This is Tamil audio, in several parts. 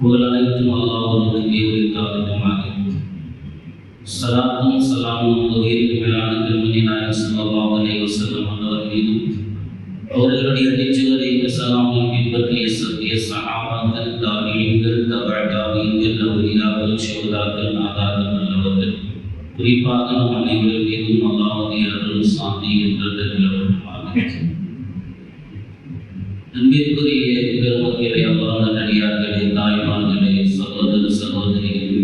புகழனைத்தும் அல்லாஹ் ஒருவனுக்கே உரித்தாகட்டுமாக. ஸலாத்தும் ஸலாமும் உயிரின் மேலான கண்மணி நாயகம் ஸல்லல்லாஹு அலைஹி வஸல்லம் அவர்கள் மீதும் அவர்களுடைய நெஞ்சுகளை சலாமும் பின்பற்றிய சத்திய சஹாபாக்கள், தாபிஈன்கள், தபஅ தாபிஈன்கள், அவுலியாக்கள், ஷுஹதாக்கள், நாதாக்கள், நல்லவர்கள், குறிப்பாக நம் அனைவர்கள் மீதும் அல்லாஹ்வுடைய அருள் சாந்தி என்றது நிலவட்டுமாக. அன்பிற்குரிய பெருமக்களே, அல்லாஹ் நல்லடியார்களே, தாய்மார்களே, சகோதர சகோதரிகள்,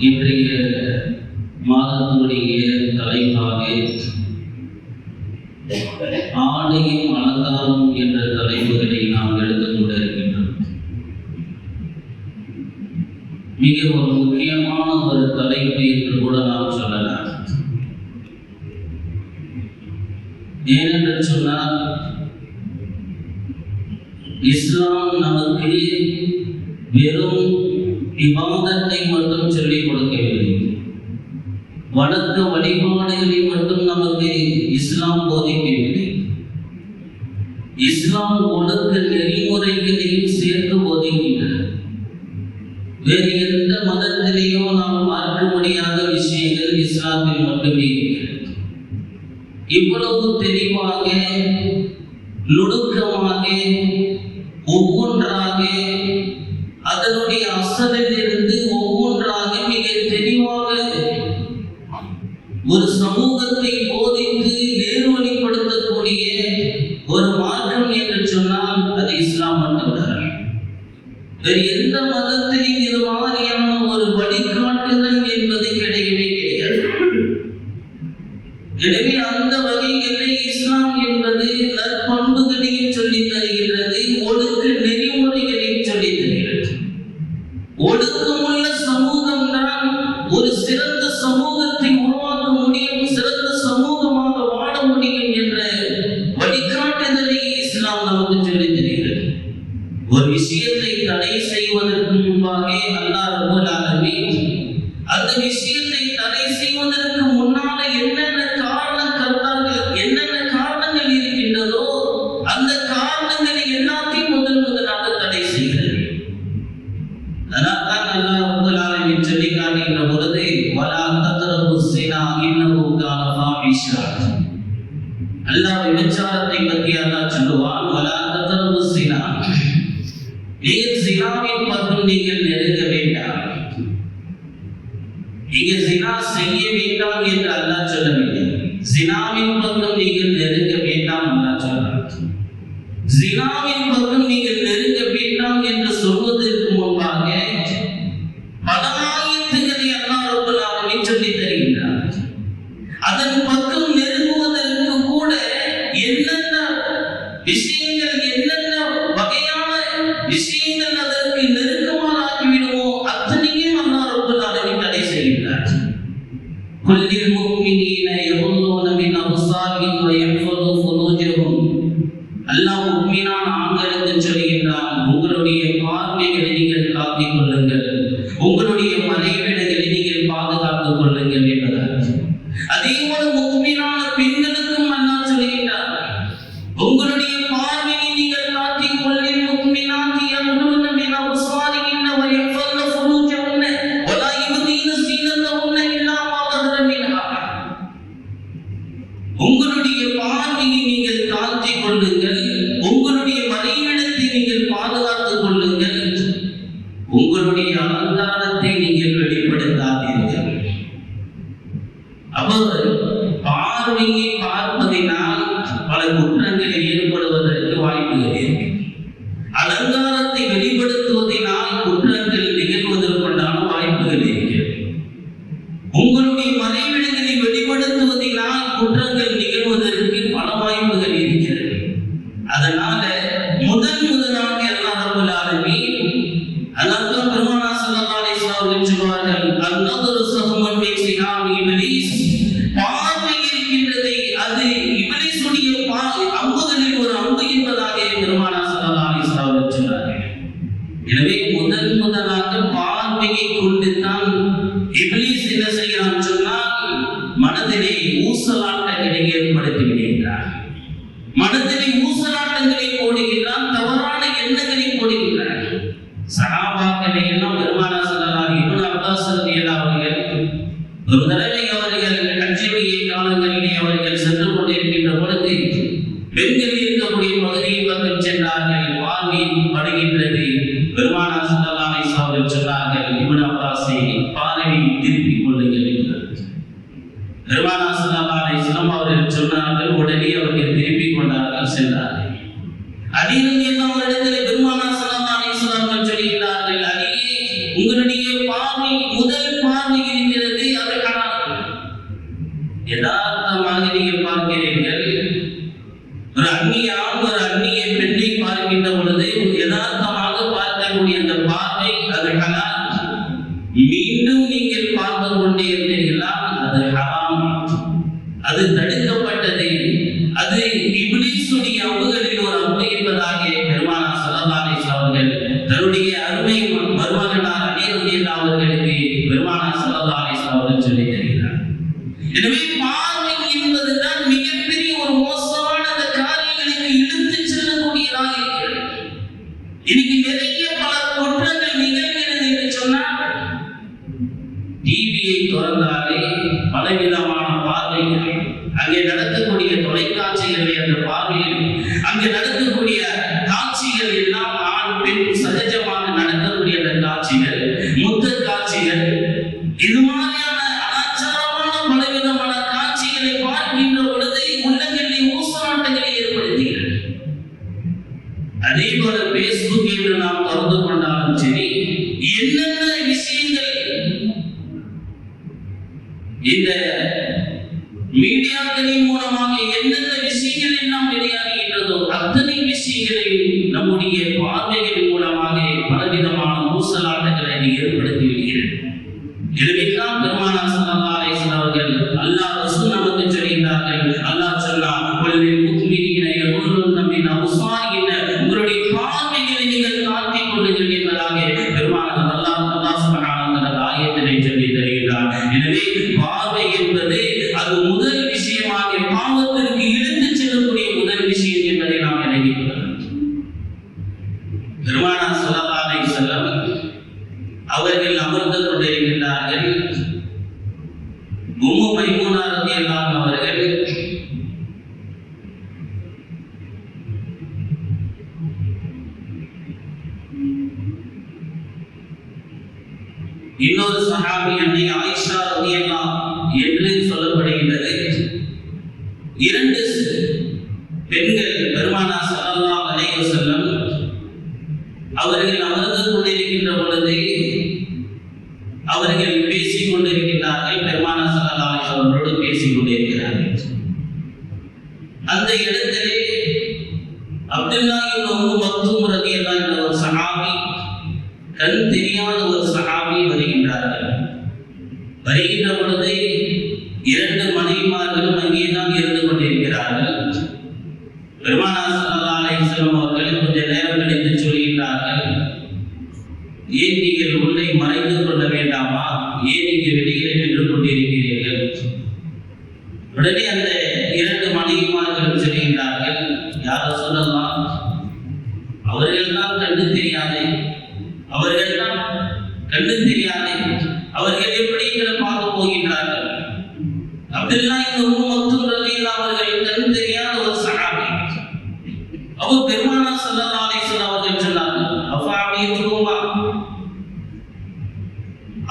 இன்றைய மாதத்தினுடைய தலைப்பாக ஆடையும் அலங்காரம் என்ற தலைப்புகளை நாம் எடுத்துக்கொண்டு இருக்கின்றோம். மிக ஒரு முக்கியமான ஒரு தலைப்பு என்று கூட நாம் சொல்லலாம். ஏனென்று சொன்னால், இஸ்லாம் நமக்கு வெறும் இபாதத்தை மட்டும் சொல்லிக் கொடுக்கவில்லை, வணக்க வழிபாடுகளை மட்டும் நமக்கு இஸ்லாம் போதிக்கவில்லை. இஸ்லாம் ஒழுக்க நெறிமுறைகளையும் சேர்த்து போதிக்கின்றது. வேறு எந்த மதத்திலேயோ நாம் பார்க்க முடியாத விஷயங்கள் இஸ்லாத்தில் மட்டுமே இருக்கிறது. இவ்வளவு தெளிவாக, நுணுக்கமாக, ஒவ்வொன்றாக அதனுடைய அசலில் இருந்து ஒவ்வொன்றாக மிக தெளிவாக ஒரு சமூகத்தை போதித்து நேர்வழிப்படுத்தக்கூடிய ஒரு மார்க்கம் என்று சொன்னால் அது இஸ்லாம் மட்டும்தான். வேறு எந்த மதத்திலும் இது மாதிரியான ஒரு வழிகாட்டுதல் என்பது கிடையவே கிடையாது. எனவே அந்த வகைகளில் இஸ்லாம் என்பது நற்பண்புகளையும் சொல்லித் தருகிறது, ஒழுக்க நெறிமுறைகளையும் சொல்லித் தருகிறது. ஒழுக்கமுள்ள சமூகம் தான் ஒரு சிறந்த சமூகத்தை உருவாக்க முடியும், சிறந்த சமூகமாக வாழ முடியும் என்ற வழிகாட்டுதலை இஸ்லாம் நமக்கு சொல்லித் தருகிறது. ஒரு விஷயத்தை தடை செய்வதற்கு முன்பாக அல்லாஹ் ரப்பல் ஆலமீன் அந்த விஷயத்தை தடை செய்வதற்கு முன்னால என்னென்ன காரணங்கள் இருக்கின்றதோ அந்த காரணங்களை எல்லாத்தையும் முதலாக தடை செய்கிறது. அதனால்தான் அல்லாஹ் ரப்பல் ஆலமீன் சொல்லி காட்டுகின்ற பொழுது, வலா தக்ரபு ஸினா இன்னஹு கான ஃபாஹிஷா. அல்லாஹ் விபச்சாரத்தை பற்றி அல்லாஹ் சொல்லுவான், வலா தக்ரபு ஸினா, நீங்கள் ஸினாவின் பக்கம் நீங்கள் நெருங்க வேண்டாம். நீங்கள் ஸினா செய்ய வேண்டாம் என்று அல்லாஹ் சொல்லவில்லை, ஸினாவின் பக்கம் நீங்கள் நெருங்க வேண்டாம் அல்லாஹ் சொல்றார். ஸினாவின் பக்கம் நீங்கள் நெருங்க வேண்டாம் என்று சொல்வதற்கு முன்பாக பல ஆயத்துக்களை அல்லாஹ் ரப்பல் ஆலமீன் சொல்லித் தருகின்றார். அதன் பக்கம் நெருங்குவதற்கு கூட என்னென்ன விஷயங்கள், என்னென்ன வகையான விஷயங்கள் அதற்கு நெருக்கமாக ஆக்கிவிடுமோ அத்தனையும் அல்லாஹ் ரப்பல் ஆலமீன் தடை செய்கின்றார். குல்லில் முஃமினீன யகுல்லூன மின் அப்சாரிஹிம் வ யஹ்ஃபது ஃபுரூஜஹும். அல்லாஹ் முஃமினான ஆண்களுக்கு சொல்கின்றான், உங்களுடைய பார்வைகளை நீங்கள் காத்துக் கொள்ளுங்கள், உங்களுடைய மறைவிடங்களை நீங்கள் பாதுகாத்துக் கொள்ளுங்கள் என்பதால். அதே போல முஃமினான பெண்களுக்கும் அல்லாஹ் சொல்கின்றார், உங்களுடைய பார்வையை நீங்கள் காத்துக் கொள்ளுங்கள். முஃமினாத்தி யகுல்லூன மின் அப்சாரிஹிம் வ யஹ்ஃபது ஃபுரூஜஹும் வ லா யுபதீன ஸீனத்தஹும் இல்லா மா ظهر மின்ஹா. உங்களுடைய பார்வையை நீங்கள் காத்துக் கொள்ளுங்கள், உங்களுடைய மறைவிடத்தை நீங்கள் பாதுகாத்துக் கொள்ளுங்கள், உங்களுடைய அலங்காரத்தை நீங்கள் வெளிப்படுத்தாதீர்கள். அவர் பார்வையை பார்ப்பதினால் பல குற்றங்கள் ஏற்படுவதற்கு வாய்ப்புகள் இருக்கு. அலங்காரத்தை வெளிப்படுத்துவதனால் குற்றங்கள் நிகழ்வதற்குண்டான வாய்ப்புகள் இருக்கிறது. உங்களுடைய மறைவிடங்களை வெளிப்படுத்துவதனால் குற்றங்கள் நிகழ்வதற்கு பல வாய்ப்புகள் இருக்கிறது. அதனால முதலாக அல்லாஹ் ரப்பல் ஆலமீன், அல்லாஹ் பெருமானார் ஸல்லல்லாஹு அலைஹி வஸல்லம் அவர்கள் சொல்வார்கள், அன்-நظر சஹ்மன் மின் சிஹாமி இப்லீஸ். பார்வை இருக்கின்றதை அது இப்லீஸுடைய அம்புகளில் ஒரு அம்பு என்பதாக பெருமானார் ஸல்லல்லாஹு அலைஹி வஸல்லம் அவர்கள் சொன்னார்கள். எனவே முதலாக பார்வையை கொண்டுதான் இப்லீஸ் என்ன செய்கிறான் சொன்னால், மனதிலே ஊசலாட்டங்களை ஏற்படுத்தி விடுகிறார். மனதிலே ஊசலாட்டங்களை போடுகிறான், தவறான எண்ணங்களை போடுகிறான். சஹாபாக்கள் இதையெல்லாம் பெருமானார் ஸல்லல்லாஹு இப்னு அப்பாஸ் ரலியல்லாஹு அவர்கள் ஒரு தடவை அவர்கள் ஹஜ்ஜுடைய காலங்களிலே அவர்கள் சென்று கொண்டிருக்கின்ற பொழுது பெண்கள் இருக்கக்கூடிய பகுதியின் பக்கம் சென்றார்கள். பார்வை படுகின்றது. பெருமானார் ஸல்லல்லாஹு அலைஹி வஸல்லம் அவர்கள் சொன்னார்கள், இப்னு அப்பாஸை பார்வையை திருப்பிக் கொள்ளுங்கள் என்றார். பெருமானார் ஸல்லல்லாஹு அலைஹி வஸல்லம் அவர்கள் சொன்னார்கள். உடனே அவர்கள் திருப்பிக் கொண்டார்கள், சென்றார்கள். அதிலிருந்து எல்லாம் ஒரு இடத்திலே பெருமானார் ஸல்லல்லாஹு அலைஹி வஸல்லம் அவர்கள் சொல்கிறார்கள், அலியே, உங்களுடைய பார்வை முதல் பார்வை இருக்கிறது, அது ஹராம். யதார்த்தமாக நீங்கள் பார்க்கிறீர்கள். ஒரு அந்நிய ஆண் ஒரு அந்நிய பெண்ணை பார்க்கின்ற பொழுது யதார்த்தமாக பார்க்கக்கூடிய அந்த பார்வை அது ஹலால். மீண்டும் நீங்கள் பார்த்து கொண்டே இருந்தீர்களா, அது ஹராம், அது தடுக்கப்பட்டது, அது இப்லீசுடைய அம்புகளில் ஒரு அம்பு என்பதாக பெருமானார் ஸல்லல்லாஹு அலைஹி வஸல்லம் அவர்கள் தன்னுடைய அருமை மருமகனார் அலி ரலியல்லாஹு அவர்களுக்கு பெருமானார் ஸல்லல்லாஹு அலைஹி வஸல்லம் அவர்கள் சொல்லி தருகிறார். எனவே பார்வை என்பதுதான் மிகப்பெரிய ஒரு மோசமான அந்த காரியங்களுக்கு இழுத்து செல்லக்கூடியதாக இருக்கிறது. இன்னைக்கு நிறைய பல குற்றங்கள் நிகழ்கிறது என்று சொன்னால் டிவியை திறந்தாலே பலவிதமான பார்வைகள், அங்கே நடக்கக்கூடிய தொலைக்காட்சிகளிலே அந்த பார்வையில் அங்கே நடக்கக்கூடிய காட்சிகள் எல்லாம் ஆண் பெண் சகஜமாக நடக்கக்கூடிய அந்த காட்சிகள், முத்த காட்சிகள், இது மாதிரியான அனாச்சாரமான பலவிதமான காட்சிகளை பார்க்கின்ற பொழுது உள்ளங்களில் ஊசலாட்டங்களை ஏற்படுத்துகிறது. அதே போல பேஸ்புக் என்று நாம் திறந்து கொண்டாலும் சரி, என்னென்ன விஷயங்கள் இந்த மீடியாக்களின் மூலமாக என்னென்ன விஷயங்கள் எல்லாம் வெளியாகின்றதோ அத்தனை விஷயங்களையும் நம்முடைய பார்வைகளின் மூலமாக பலவிதமான ஊசலாட்டங்களை ஏற்படுத்தி விடுகிறது. இதுவெல்லாம் பெருமானார் ஸல்லல்லாஹு அலைஹி வஸல்லம் அவர்கள் அல்லாஹ் ரசூல் நமக்கு சொல்கிறார்கள். அல்லாஹ் சொன்னான், "வல்லில் முஃமினீன யகுல்லுன மின் அப்சாரிஹிம்", உங்களுடைய பார்வைகளை நீங்கள் காட்டிக் கொள்ளுங்கள் என்பதாக பெருமானார் அல்லாஹ் சுப்ஹானஹு வ தஆலா ஆயத்திலே சொல்லி தருகிறார். எனவே பார்வை என்பது அது முதல் விஷயமாக பாவத்திற்கு இழுத்து செல்லக்கூடிய முதல் விஷயம் என்பதை நாம் விளங்கிக் கொள்ளலாம். பெருமானார் ஸல்லல்லாஹு அலைஹி வஸல்லம் அவர்கள் அமர்ந்து கொண்டிருக்கிறார்கள். உம்மு மைமூனா ரலியல்லாஹு அன்ஹா அவர்கள் இன்னொரு சஹாபி அன்னை ஆயிஷா ரலியல்லாஹு என்று சொல்லப்படுகிறது. இரண்டு பெண்கள் பெருமானார் ஸல்லல்லாஹு அலைஹி வஸல்லம் அவர்கள் அமர்ந்து கொண்டிருக்கின்ற பொழுது அவர்கள் பேசிக் கொண்டிருக்கிறார்கள். பெருமானார் ஸல்லல்லாஹு அலைஹி வஸல்லம் அவரோடு பேசிக் கொண்டிருக்கிறார்கள். அந்த இடத்திலே அப்துல்லாஹ் இப்னு உம்மு மக்தூம் ரலியல்லாஹு என்ற ஒரு சஹாபி, கண் தெரியாத ஒரு சஹாபி வருகின்றார்கள். வருகின்ற பொழுது இரண்டு மனைவிமார்களும் அங்கேதான் இருந்து கொண்டிருக்கிறார்கள். பெருமானார் ஸல்லல்லாஹு அலைஹி வஸல்லம் அவர்கள் கொஞ்ச நேரம் கழித்து சொல்கிறார்கள், ஏன் நீங்கள் உள்ளே மறைந்து கொள்ள வேண்டாமா, ஏன் நீங்கள் வெளியே நின்று கொண்டிருக்கிறீர்கள்? உடனே அந்த இரண்டு மனைவிமார்களும் சொல்கிறார்கள், யார் ரசூலல்லாஹ், அவர்கள் தான் கண்டு தெரியாது, அவர்கள் தான் கண்டு தெரியாது, அவர்கள் எப்படி எங்களை பார்க்க போகின்றார்கள்? அப்துல்லாஹ் இப்னு உம்மு மக்தூம் ரலியல்லாஹு அவர்கள் கண் தெரியாத ஒரு சஹாபி. அவர் பெருமானார் ஸல்லல்லாஹு அலைஹி வஸல்லம் அவர்கள் சொன்னார்கள், அஃபாமியத்துமா,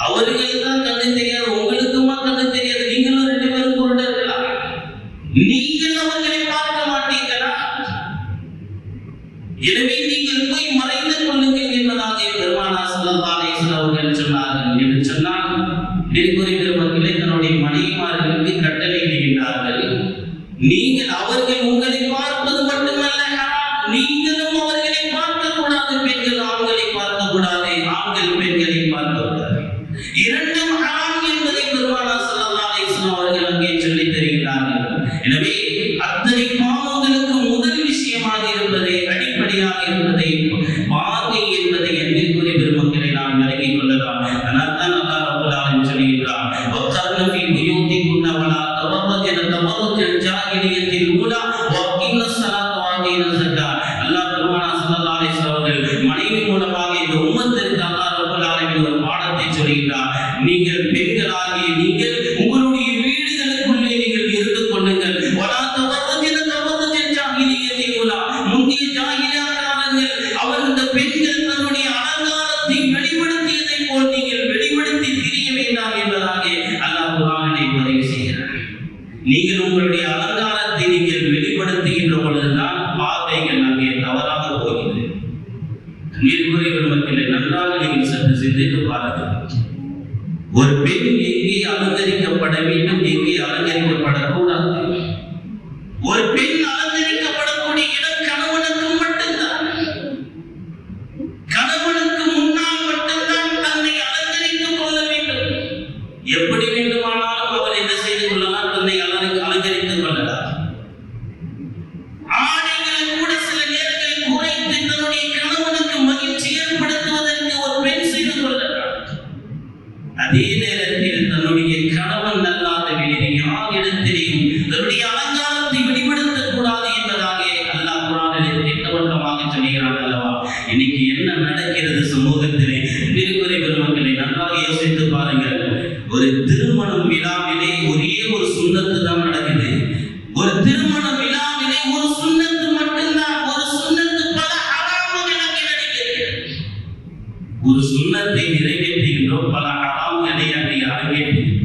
அவர்கள் தான் கண்ணு தெரியாது, உங்களுக்குமா கண்ணு தெரியாது, நீங்களும் ரெண்டு பேரும் குருடர்களா? நீங்கள் அவர்களை பார்க்க மாட்டீங்களா? எனவே நீங்கள் போய் மறைந்து கொள்ளுங்கள் என்பதாக பெருமானார் ஸல்லல்லாஹு அலைஹி வஸல்லம் அவர்கள் சொன்னார்கள். என்று சொன்னால் நெறிமுறை பெருமக்களே தன்னுடைய மனைவிமார்களுக்கு கட்டளையிடுகின்றார்கள், நீங்கள் அவர்கள் உங்களை பார்ப்பது மட்டுமல்ல ஹராம், நீங்களும் அவர்களை பார்க்க கூடாது. பெண்கள் ஆண்களை பார்க்க கூடாது, ஆண்கள் பெண்களை பார்க்க கூடாது. இரண்டும் ஹராம் என்பதை பெருமானார் ஸல்லல்லாஹு அலைஹி வஸல்லம் அவர்கள் அங்கே சொல்லி தருகிறார்கள். எனவே அத்தனை பாவங்களுக்கு முதல் விஷயமாக இருப்பதை, அடிப்படையாக இருப்பதை பார்வை என்பதை அன்பிற்குரிய பெருமக்களை நாம் விளங்கிக் கொள்ளலாம். அதனால் தான் அல்லாஹ் ரப்பல் ஆலமீன் சொல்கிறார், வக்கர்ன ஃபீ புயூதிகுன்ன வலா தபர்ரஜன தபர்ருஜல் ஜாஹிலியத்தில் ஊலா வஅகிம்ன ஸலாத்த வஅதீன ஸக்கா. அல்லாஹ் பெருமானார் ஸல்லல்லாஹு அலைஹி வஸல்லம் அவர்கள் மனைவி மூலமாக இந்த உம்மத்திற்கு அல்லாஹ் ரப்பல் சொல்கிறார், நீங்கள் பெண்களாகிய நீங்கள் உங்களுடைய வீடுகளுக்குள்ளே நீங்கள் இருந்து கொள்ளுங்கள். முந்தைய ஜாகிலியா காலங்கள் அவர் இந்த பெண்கள் தன்னுடைய அலங்காரத்தை வெளிப்படுத்தியதை போல் நீங்கள் வெளிப்படுத்தி திரிய வேண்டாம் என்பதாக அல்லாஹ் குர்ஆனிலே பதிவு செய்கிறார். நீங்கள் உங்களுடைய அலங்காரத்தை நீங்கள் வெளிப்படுத்துகின்ற பொழுதுதான் பார்வைகள் அங்கே தவறாக போகிறது. மக்களே, நன்றாக நீங்கள் சற்று சிந்தித்து பாருங்கள். ஒரு பெண் எங்கே அலங்கரிக்கப்பட வேண்டும், எங்கே அலங்கரிக்கப்படக்கூடாது? ஒரு பெண் அலங்கரிக்கப்படக்கூடிய இடம் கணவனுக்கு மட்டும்தான். கணவனுக்கு முன்னால் மட்டும்தான் தன்னை அலங்கரித்துக் கொள்ள வேண்டும். எப்படி வேண்டுமானாலும் அவர் என்ன செய்து கொள்ளலாம், தன்னை அலங்கரித்துக் கொள்ளலாம். ஆடைகளை கூட சில நேரங்களில் குறைத்து தன்னுடைய கணவனுக்கு மகிழ்ச்சி ஏற்படுத்துவதற்கு ஒரு பெண் செய்து கொள்ளலாம். அதே நேரத்தில் தன்னுடைய கணவன் அல்லாத வேறு யார் இடத்திலேயும் தன்னுடைய அலங்காரத்தை வெளிப்படுத்தக் கூடாது என்பதாக அல்லாஹ் குர்ஆனிலே திட்டவட்டமாக சொல்கிறான் அல்லவா? இன்னைக்கு என்ன நடக்கிறது சமூகத்திலே? திருக்குறை பெருமக்களை நன்றாக யோசித்து பாருங்கள். ஒரு திருமணம் விழாவிலே ஒரே ஒரு சுன்னத்து தான் நடக்குது. ஒரு திருமண விழாவிலே ஒரு சுன்னத்து மட்டும்தான். ஒரு சுன்னத்து பல ஹராம்கள் அங்கே நடைபெறுகிறது. ஒரு சுன்னத்தை நிறைவேற்றுகின்றோம், பல ஹராம்களை அங்கே அரங்கேற்றுகிறோம்.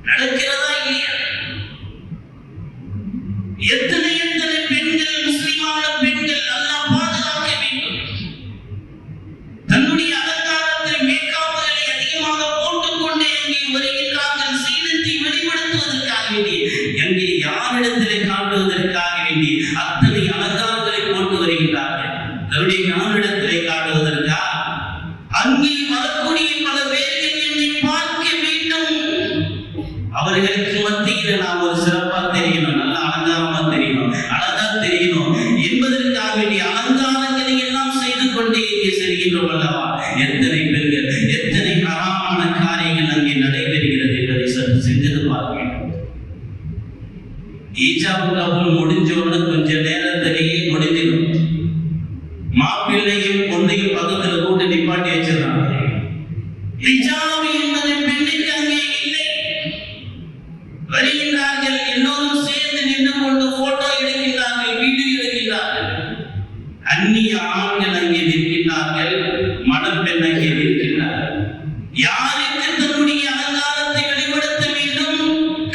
நடக்கிறதா இல்லையா? எத்தனை எத்தனை பெண்கள், முஸ்லிமான பெண்கள் அல்லாஹ் பாதுகாக்க வேண்டும், தன்னுடைய அலங்காரத்தை மேக்காப்புகளை அதிகமாக போட்டுக்கொண்டே அங்கே வருகின்றார்கள். சீனத்தை வெளிப்படுத்துவதற்காக வேண்டி, அங்கே யாரிடத்திலே காட்டுவதற்காக வேண்டி அத்தனை அலங்காரங்களை போட்டு வருகின்றார்கள். தன்னுடைய கணவனிடத்திலே காட்டுவதற்காக அங்கே வரக்கூடிய பல பேர்கள் என்னை பார்க்க வேண்டும், அவர்களுக்கு மத்தியில் நாம் ஒரு சிறப்பா தெரியணும், நல்ல அலங்காரமா தெரியணும், அழகா தெரியணும் என்பதற்காக வேண்டிய அலங்காரங்களை எல்லாம் செய்து கொண்டே இங்கே செல்கின்றோம் அல்லவா? எத்தனை பெண்கள், எத்தனை ஹராமான காரியங்கள் அங்கே நடைபெறுகிறது என்பதை சற்று சிந்தித்து பார்க்க வேண்டும். ஈஜாபு கபூல் முடிஞ்சோன்னு கொஞ்ச நேரத்திலேயே முடிஞ்சிடும். மாப்பிள்ளையும் பொண்ணையும் பக்கத்தில் கூட்டு நிப்பாட்டி வச்சிடறாங்க. ஹிஜாப் என்பது பெண்ணுக்கு அங்கே இல்லை. வருகின்றார்கள், எல்லோரும் சேர்ந்து நின்று கொண்டு போட்டோ எடுக்கின்றார்கள், வீடியோ எடுக்கின்றார்கள். அந்நிய ஆண்கள் அங்கே நிற்கின்றார்கள், மணப்பெண் அங்கே நிற்கின்றார்கள். யாருக்கு தன்னுடைய அலங்காரத்தை வெளிப்படுத்த வேண்டும்?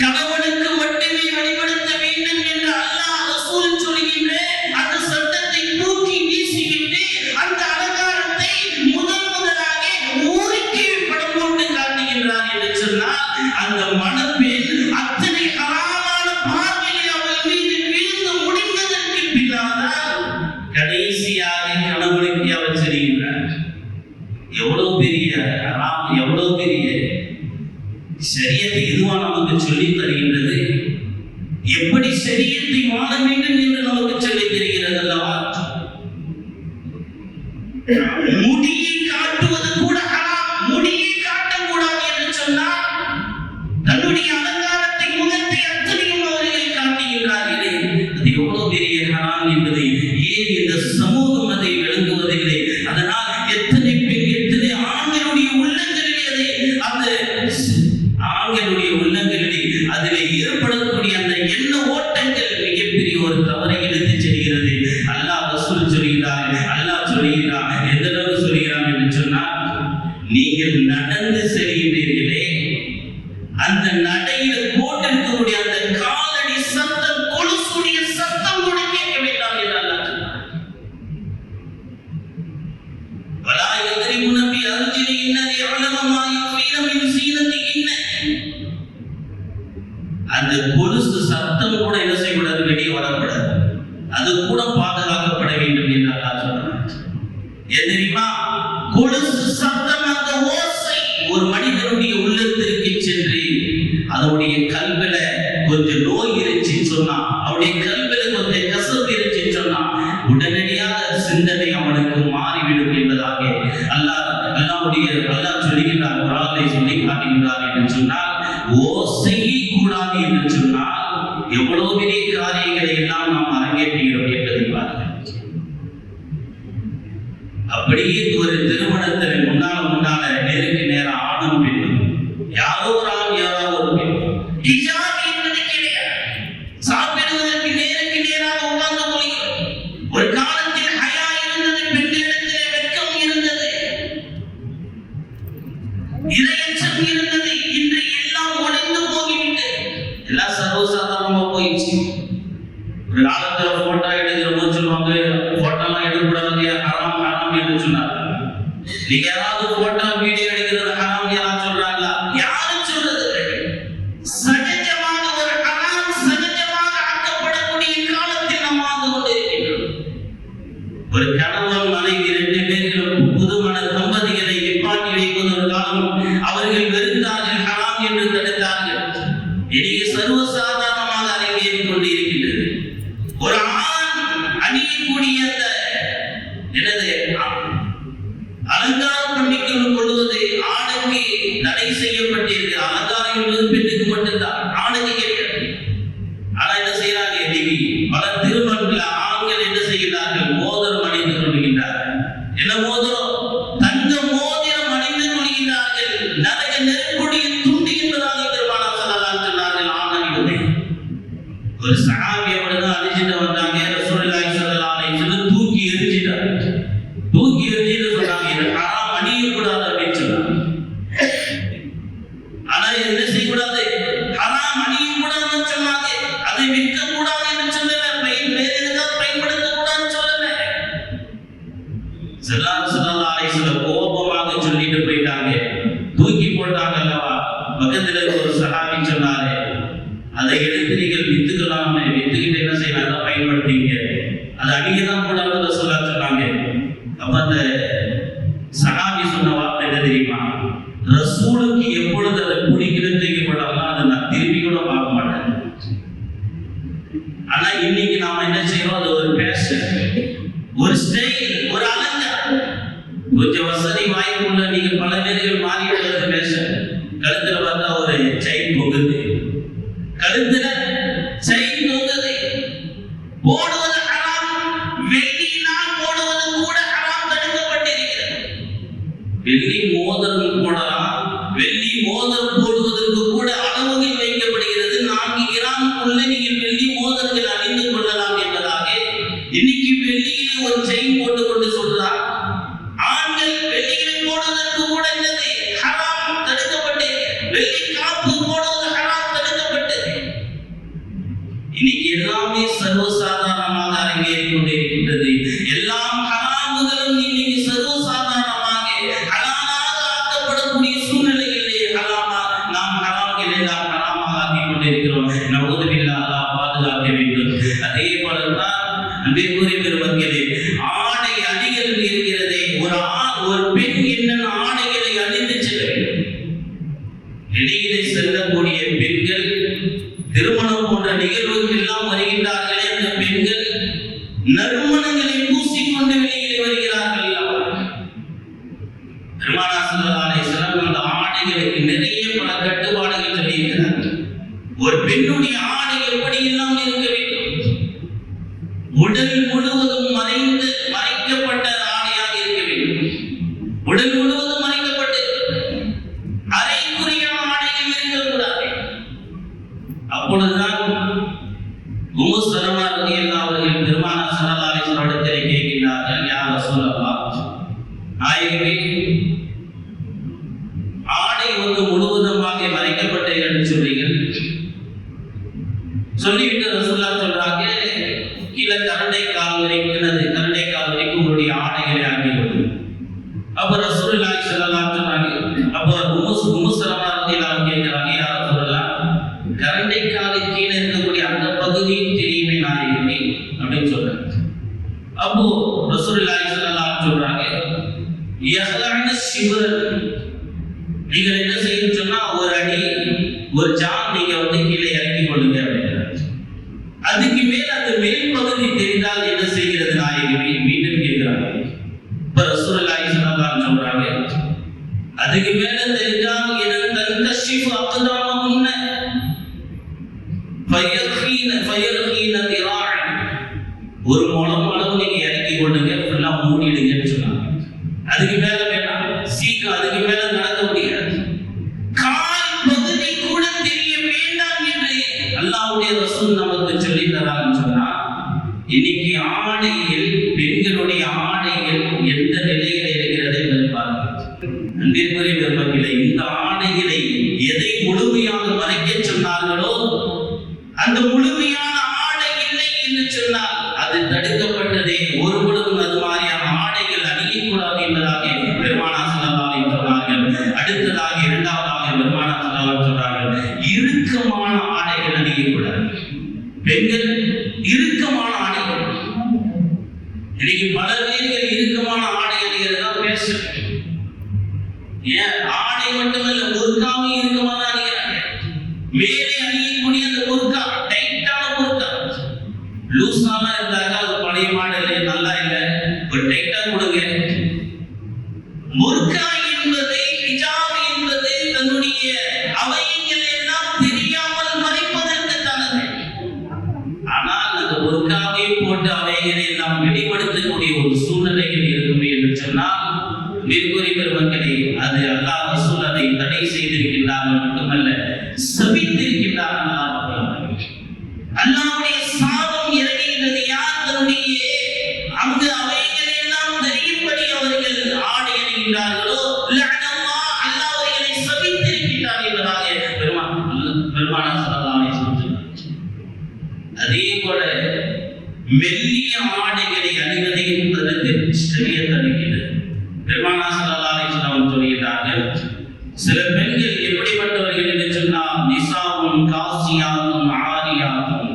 கணவனுக்கு மட்டுமே வெளிப்படுத்த வேண்டும் என்று அல்லாஹ் ரசூல் சொல்கின்ற அந்த சட்டத்தை தூக்கி வீசிவிட்டு அந்த அலங்காரத்தை முதலாக ஊருக்கு படம் போட்டு காட்டுகின்றார் என்று சொன்னால், அந்த மணப்பெண் அத்தனை ஹராமான பார்வையில் அவள் மீது விழுந்து முடிந்ததற்கு பின்னால் கடைசியாக கணவனுக்கு அவர் செல்கின்றார். எவ்வளவு பெரிய ஹராம், எவ்வளவு பெரிய ஷரியத் இதுவா நமக்கு சொல்லி தருகின்றது. எப்படி ஷரியத்தை வாழ வேண்டும் என்று நமக்கு சொல்லி தருகிறது அல்லவா? முடியை காட்டுவது கூட ஹராம். முடியை காட்டக்கூடாது என்று சொன்னால் தன்னுடைய அலங்காரத்தை, முகத்தை அத்தனையும் அவர்கள் காட்டுகின்றார்களே, அது எவ்வளவு பெரிய ஹராம் என்பதை ஏன் இந்த சமூகம் அதை விளங்குவதில்லை? அதனால் எத்தனை பெண், எத்தனை ஆண்களுடைய உள்ளங்களிலே அந்த ஆண்களுடைய உள்ளங்களிலே அதில் ஏற்படக்கூடிய அந்த எண்ண ஓட்டங்கள் மிகப்பெரிய ஒரு தவறை எடுத்து செல்கிறது. அல்லாஹ் ரசூல் சொல்கிறார், அல்லாஹ் சொல்கிறார், எந்த அளவு சொல்கிறார் என்று சொன்னால், நீங்கள் நடந்து செல்கின்றீர்களே, அந்த நடையில் போட்டிருக்கக்கூடிய அந்த காலடி சத்தம், கொலுசுடைய சத்தம் கூட கேட்க வேண்டாம் என்று அல்லாஹ் சொன்னார். வலா யத்ரிபுன பி அர்ஜுலிஹின்ன லியஅலம மா யுஃபீன மின் ஸீனத்திஹின்ன. அந்த கொலுசு சத்தம் கூட என்ன செய்யக்கூடாது, வெளியே வரக்கூடாது. அது கூட பாதுகாக்கப்பட வேண்டும் என்று அல்லாஹ் சொன்னார். தெரியுமா? கொலுசு சத்தம், அந்த ஓசை ஒரு மனிதனுடைய உள்ளத்திற்கு சென்று அவருடைய கல்வில கொஞ்சம் நோய் இருந்துச்சுன்னு சொன்னா, அவருடைய கல்வில கொஞ்சம் கசப்பு இருந்துச்சுன்னு சொன்னா, உடனடியாக சிந்தனை அவனுக்கு மாறிவிடும் என்பதாக அல்லாஹ் சொல்லுகின்றார். குர்ஆனை சொல்லி காட்டுகின்றார் என்று சொன்னால், ஓசையை கூடாது என்று சொன்னால் எவ்வளவு பெரிய காரியங்களை எல்லாம் நாம் அரங்கேற்றுகிறோம் என்பதை பாருங்கள். அப்படியே ஒரு திருமணத்தில் முன்னால நீங்க யாராவது போட்டோ வீடியோ எடுக்கிறது ஹராம் யாராவது சொல்றாங்களா? யாரும் சொல்றது சகஜமாக ஒரு ஹராம் சகஜமாக ஆக்கப்படக்கூடிய காலத்தில் நாம் வாழ்ந்து கொண்டிருக்கின்றோம். ஒரு கணவன் மனைவி 2 பேர்களும் புதுமண தம்பதிகளை நிப்பாட்டி வைப்பது ஒரு காலம் அவர்கள் வெறுத்தார்கள், ஹராம் என்று தடுத்தார்கள். இன்னைக்கு சர்வசாதாரணமாக அரங்கேறிக் கொண்டிருக்கின்றது. ஒரு ஆண் அணியக்கூடிய அந்த அலங்காரம் பண்ணிக்கொள்ளும் கொள்வது ஆணுக்கு தடை செய்யப்பட்டிருக்கிற அலங்காரம் என்பது பெண்ணுக்கு மட்டும்தான், ஆணுக்கு கிடையாது. ஆனா என்ன செய்யறாங்க? இன்னைக்கு பல திருமணங்கள் ஆண்கள் என்ன செய்கிறார்கள்? மோதிரம் அணிந்து கொள்கின்றார்கள். என்ன மோதிரம்? தங்க மோதிரம் அணிந்து கொள்கின்றார்கள். நரக நெருப்புடைய துண்டு என்பதாக பெருமானார் ஸல்லல்லாஹு அலைஹி சொன்னார்கள். ஆண் அணிவதை ஒரு சஹாபி அவர்கள் அணிஞ்சிட்டு வந்தாங்க. ரசூலுல்லாஹி ஸல்லல்லாஹு அலைஹி வஸல்லம் தூக்கி எறிஞ்சிட்டார். தூக்கி எறிஞ்சிட்டு சொன்னாங்க, இது ஹராம், அணியக்கூடாது அப்படின்னு சொன்னாங்க. ஆனா என்ன செய்யக்கூடாது? ஹராம் அணியக்கூடாதுன்னு சொன்னாங்க. அதை விற்கக்கூடாது என்று சொல்லல, வேற எதுக்காக பயன்படுத்தக்கூடாதுன்னு சொல்லல. ஸல்லல்லாஹு அலைஹி வஸல்லம் கோபமாக சொல்லிட்டு போயிட்டாங்க. தூக்கி போட்டாங்க அல்லவா? பக்கத்துல ஒரு சஹாபி சொன்னாரு, அதை எடுத்து நீங்கள் வித்துக்கலாம், வித்துக்கிட்டு என்ன செய்யலாம்? அதை பயன்படுத்திங்க, அதை அணியதான் கூடாதுன்னு ரசூலுல்லாஹ் சொன்னாங்க. அப்ப அந்த சஹாபி சொன்ன வார்த்தை என்ன தெரியுமா? ரசூலுக்கு எப்பொழுது அதை பிடிக்கிறது போட்டாலும் அதை நான் திரும்பி கூட பார்க்க மாட்டேன். ஆனா இன்னைக்கு நாம என்ன செய்யறோம்? அது ஒரு பேஷன், ஒரு ஸ்டைல், ஒரு அலங்காரம். கொஞ்சம் வசதி வாய்ப்புள்ள நீங்க பல பேர்கள் மாறிட்டு பேஷன். கழுத்துல பார்த்தா ஒரு செயின் போகுது, கழுத்துல செயின் போகுது. போடுவது ஹராம், வெள்ளியினால் போடுவது கூட ஹராம், தடுக்கப்பட்டிருக்கிறது. வெள்ளி மோதிரம் போடலாம், வெள்ளி மோதிரம் போடுவதற்கு கூட அளவுகள் வைக்கப்படுகிறது. 4 கிராமுக்குள்ள நீங்கள் வெள்ளி மோதிரங்கள் அணிந்து கொள்ளலாம் என்பதாக இன்னைக்கு வெள்ளியிலே ஒரு செயின் போட்டு கொண்டு சொல்றார். ஆண்கள் வெள்ளியிலே போடுவதற்கு கூட என்னது? ஹராம், தடுக்கப்பட்டு. வெள்ளி காப்பு போடுவது ஹராம், தடுக்கப்பட்டு. இன்னைக்கு எல்லாமே சர்வசாதாரணமாக அரங்கேறிக் கொண்டிருக்கின்றது. எல்லாம் ஹராமுகளும் இன்னைக்கு சர்வசாதாரணமாக ஹலாலாக ஆக்கப்படக்கூடிய சூழ்நிலையிலே நாம் ஹராம்களை எல்லாம் ஹராமாக ஆக்கிக் கொண்டிருக்கிறோம். நவுது பில்லாஹ், அல்லாஹ் பாதுகாக்க வேண்டும். அதே போலதான் அன்பிற்குரிய பெருமக்களே, ஆடை அணிகள் இருக்கிறதே, ஒரு பெண் என்னென்ன ஆடைகளை அணிந்து செல்ல வேண்டும். வெளியிலே செல்லக்கூடிய பெண்கள் திருமணம் போன்ற நிகழ்வுக்கு எல்லாம் வருகின்றார்களே, அந்த பெண்கள் நறுமணங்களை பூசிக்கொண்டு வெளியிலே வருகிறார்கள். பெருமானார் ஸல்லல்லாஹு அலைஹி வஸல்லம் அந்த ஆடைகளுக்கு நிறைய பல கட்டுப்பாடுகள் சொல்லியிருக்கிறார்கள். ஒரு பெண்ணுடைய ஆடை எப்படி எல்லாம் இருக்க வேண்டும்? உடல் முழுவதும் மறைக்கப்பட்ட ஆடையாக இருக்க வேண்டும். உடல் முழுவதும் மறைக்கப்பட்டு அரைக்குறைய ஆடைகள் இருக்கக்கூடாது. அப்பொழுதுதான் உம்மு ஸலமா ரலியல்லாஹு அவர்கள் பெருமானார் ஸல்லல்லாஹு அலைஹி வஸல்லம் இடத்தில் கேட்கிறார்கள், யா ரசூலல்லாஹ், நாயகமே, ஆடை முழுவதுமாக மறைக்கப்பட்டு என்று சொல்றீர்கள். சொல்லிவிட்டு ரசூலுல்லாஹ் சொல்றாங்க, கீழே கரண்டை கால் வரைக்கும் உங்களுடைய ஆடைகளை ஆக்கிக் கொள்ளுங்கள். அப்ப ரசூலுல்லாஹி ஸல்லல்லாஹு அலைஹி வஸல்லம் அப்ப உம்மு ஸலமா ரலியல்லாஹு கேட்கிறாங்க, யா ரசூலல்லாஹ், கரண்டை காலுக்கு கீழே இருக்கக்கூடிய அந்த பகுதியும் தெரியுமே நாயகமே அப்படின்னு சொல்றாங்க. அப்போ ரசூலுல்லாஹி ஸல்லல்லாஹு அலைஹி சொல்றாங்க, யஹ்லஅன ஷிப்ரன், நீங்கள் என்ன செய்யணும் சொன்னா ஒரு அடி, ஒரு ஜான் நீங்க கீழே இறக்கி கொள்ளுங்க அப்படிங்கிறாங்க. அதுக்கு மேல அந்த மேல் பகுதி தெரிந்தால் என்ன செய்கிறது நாயகமே? மீண்டும் கேட்கிறாங்க. இப்ப ரசூலுல்லாஹி ஸல்லல்லாஹு அலைஹி சொல்றாங்க, அதுக்கு மேல தெரிஞ்சால் இதன் தன்கஷிஃபு அக்தாமஹுன்ன ஃபயர்ஹீன திராஅன், ஒரு முழம் அளவு நீங்க இறக்கி கொள்ளுங்க, ஃபுல்லா மூடிடுங்கன்னு சொன்னாங்க. அதுக்கு மேல வேண்டாம், சீக்கிரம் அதுக்கு மேல நடக்க முடியாது. கால் பகுதி கூட தெரிய வேண்டாம் என்று அல்லாஹ்வுடைய ரசூல் நமக்கு சொல்லி தரான்னு சொன்னா, இன்னைக்கு ஆடைகள், பெண்களுடைய ஆடைகள் எந்த நிலையில் இருக்கிறது என்பதை பாருங்கள். அன்பிற்குரிய பெருமக்களே, இந்த ஆடைகளை எதை முழுமையாக மறைக்க சொன்னார்களோ அந்த முழுமையான ஆடை இல்லை என்று சொன்னால் அது தடுக்கப்பட்டதே. ஒருபொழுதும் அது மாதிரியான ஆடைகள் அணியக்கூடாது என்பதாக பெருமானார் அடுத்ததாக இரண்டாவதாக பெருமானார் ஸல்லல்லாஹு அலைஹி சொல்றார்கள், இறுக்கமான ஆடைகள் அணியக்கூடாது. பெண்கள் இறுக்கமான ஆடைகள். இன்னைக்கு பல பேர்கள் இறுக்கமான ஆடை அணிகிறதா பேசுறேன். ஏன் ஆடை மட்டுமல்ல, புர்காவை இறுக்கமா தான் அணிகிறாங்க. மேலே அணியக்கூடிய அந்த புர்கா டைட்டான புர்கா, லூசானா இருந்தாங்க, அது பழைய மாடல் நல்லா இல்லை, ஒரு டைட்டா கொடுங்க. புர்கா என்பது, ஹிஜாப் என்பது தன்னுடைய அவயங்கள் எல்லாம் தெரியாமல் மறைப்பதற்கு தானது. ஆனால் அந்த புர்காவை போட்டு அவைகளை நாம் வெளிப்படுத்தக்கூடிய ஒரு சூழ்நிலையில் இருக்குமே என்று சொன்னால், மேற்கூறி பெருமக்களே, அது அல்லாஹ் ரசூல் அதை தடை செய்திருக்கின்றார்கள் மட்டுமல்ல, சபித்திருக்கின்றார்கள். அல்லாஹ்வுடைய சாபம் இறங்குகிறது. யார் தன்னுடைய அங்கு அவைகளை எல்லாம் தெரியும்படி அவர்கள் ஆடை அணிகின்றார்களோ, லஅனல்லாஹ், அல்லாஹ் அவர்களை சபித்திருக்கின்றார் என்பதாக பெருமானார் ஸல்லல்லாஹு அலைஹி வஸல்லம். அதே போல மெல்லிய ஆடைகளை அணிவதையும் தடுத்து ஷரியத் தடுக்கிறது. பெருமானார் ஸல்லல்லாஹு அலைஹி வஸல்லம் சொல்கிறார்கள், சில பெண்கள் எப்படிப்பட்டவர்கள் என்று சொன்னால், நிசாவும் காசியாத்தும் ஆரியாத்தும்.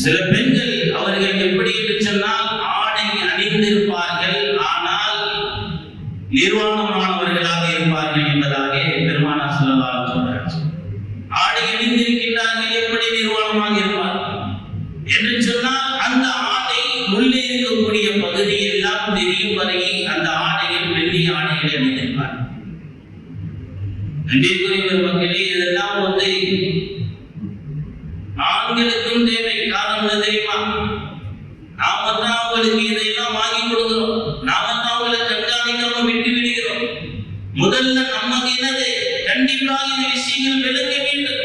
சில பெண்கள் அவர்கள் எப்படி என்று சொன்னால், ஆடை அணிந்திருப்பார்கள், ஆனால் நிர்வாணமானவர்களாக இருப்பார்கள் என்பதாக பெருமானார் ஸல்லல்லாஹு அலைஹி வஸல்லம் சொல்றார்கள். ஆடை அணிந்திருக்கின்றார்கள், எப்படி நிர்வாணமாக இருப்பார்கள் என்று சொன்னால், அந்த ஆடை உள்ளே இருக்கக்கூடிய பகுதியெல்லாம் தெரியும் வரை அந்த ஆடைகள் வெள்ளி ஆடைகளை அணிந்திருப்பார். அன்பிற்குரிய மக்களே, இதெல்லாம் ஆண்களுக்கும் தேவை. காரணம் என்ன தெரியுமா? நாம தான் அவங்களுக்கு இதையெல்லாம் வாங்கி கொடுக்கிறோம், நாம தான் அவங்களை கண்காணிக்காம விட்டு விடுகிறோம். முதல்ல நமக்கு என்னது, கண்டிப்பாக இந்த விஷயங்கள் விளங்க வேண்டும்.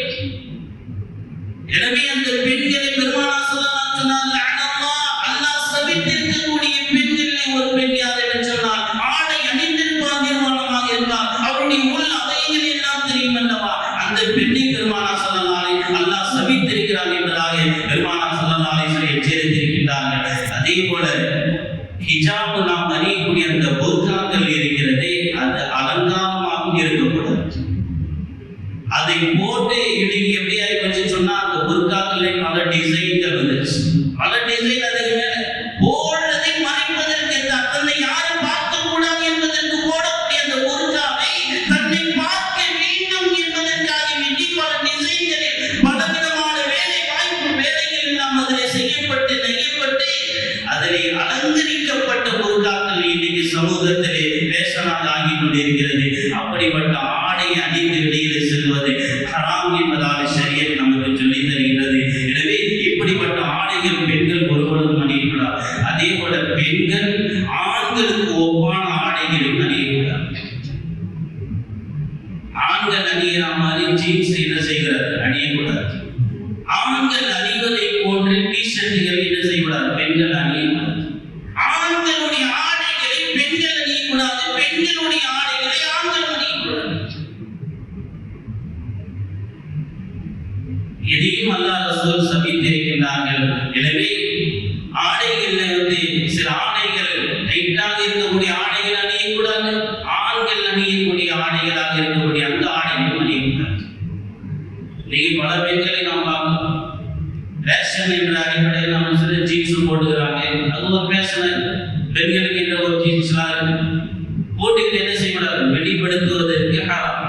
எனவே அந்த பெண்களை பெருமானார் ஸல்லல்லாஹு அலைஹி வஸல்லம் லஅனல்லாஹ், அல்லாஹ் சபித்திருக்கக்கூடிய பெண்களில் ஒரு பெண் யார் என்று சொன்னால், ஆடை அணிந்திருப்பார், நிர்வாணமாக இருப்பார், அவருடைய உள் அவைகள் எல்லாம் தெரியும் அல்லவா, அந்த பெண்ணை பெருமானார் ஸல்லல்லாஹு அலைஹி வஸல்லம் அல்லாஹ் சபித்திருக்கிறார் என்பதாக பெருமானார் ஸல்லல்லாஹு அலைஹி வஸல்லம் எச்சரித்திருக்கிறார்கள். அதே போல ஹிஜாப் நாம் அணியக்கூடிய அந்த புர்காக்கள் இருக்கிறதே, அது அலங்காரமாக இருக்கக்கூடாது. அதை போட்டு இன்னைக்கு எப்படி ஆயிடுச்சு சொன்னா, அந்த புர்காக்களை பல டிசைன்கள் வந்துச்சு, பல டிசைன் அதுக்கு மேல போடுறதை மறைப்பதற்கு, தன்னை யாரும் பார்க்க கூடாது என்பதற்கு போடக்கூடிய அந்த புர்காவை தன்னை பார்க்க வேண்டும் என்பதற்காக வேண்டி பல டிசைன்களில் பலவிதமான வேலை வாய்ப்பு வேலைகள் எல்லாம் அதிலே செய்யப்பட்டு நெய்யப்பட்டு அதிலே அலங்கரிக்கப்பட்ட புர்காக்கள் இன்னைக்கு சமூகத்திலே பேசனாக ஆகிக் கொண்டிருக்கிறது. அப்படிப்பட்ட ஆடை அணிந்து வெளியிலே செல்வது ஹராம் என்பதாக ஷரியத் நமக்கு சொல்லி தருகிறது. எனவே இப்படிப்பட்ட ஆடைகள் பெண்கள் ஒருவரும் அணியக்கூடாது. அதே போல பெண்கள் ஆண்களுக்கு ஒப்பான ஆடைகளை அணியக்கூடாது. ஆண்கள் அணிகிற மாதிரி ஜீன்ஸ் என்ன செய்கிறது, அணியக்கூடாது. ஆண்கள் அணிவதை போன்று டிஷர்ட்டுகள் என்ன செய்யக்கூடாது, பெண்கள் அணியக்கூடாது. ஆண்களுடைய ஆடைகளை பெண்கள் அணியக்கூடாது, பெண்களுடைய ஆடைகளை ஆண்கள் அணியக்கூடாது. இதையும் அல்லாஹ் ரசூல் சபித்திருக்கின்றார்கள். எனவே ஆடைகள்ல சில ஆடைகள் டைட்டாக இருக்கக்கூடிய ஆடைகள் அணியக்கூடாது, ஆண்கள் அணியக்கூடிய ஆடைகளாக இருக்கக்கூடிய அந்த ஆடைகள் அணியக்கூடாது. இன்னைக்கு பல பெண்களை நாம் பார்க்கிறோம், ஃபேஷன் என்ற அடிப்படையில் நம்ம சில ஜீன்ஸ் போட்டுக்கிறாங்க, அது ஒரு ஃபேஷன். பெண்களுக்கு என்ற ஒரு ஜீன்ஸ்லாம் போட்டுக்கிட்டு என்ன செய்யக்கூடாது, வெளிப்படுத்துவதற்கு ஹராம்.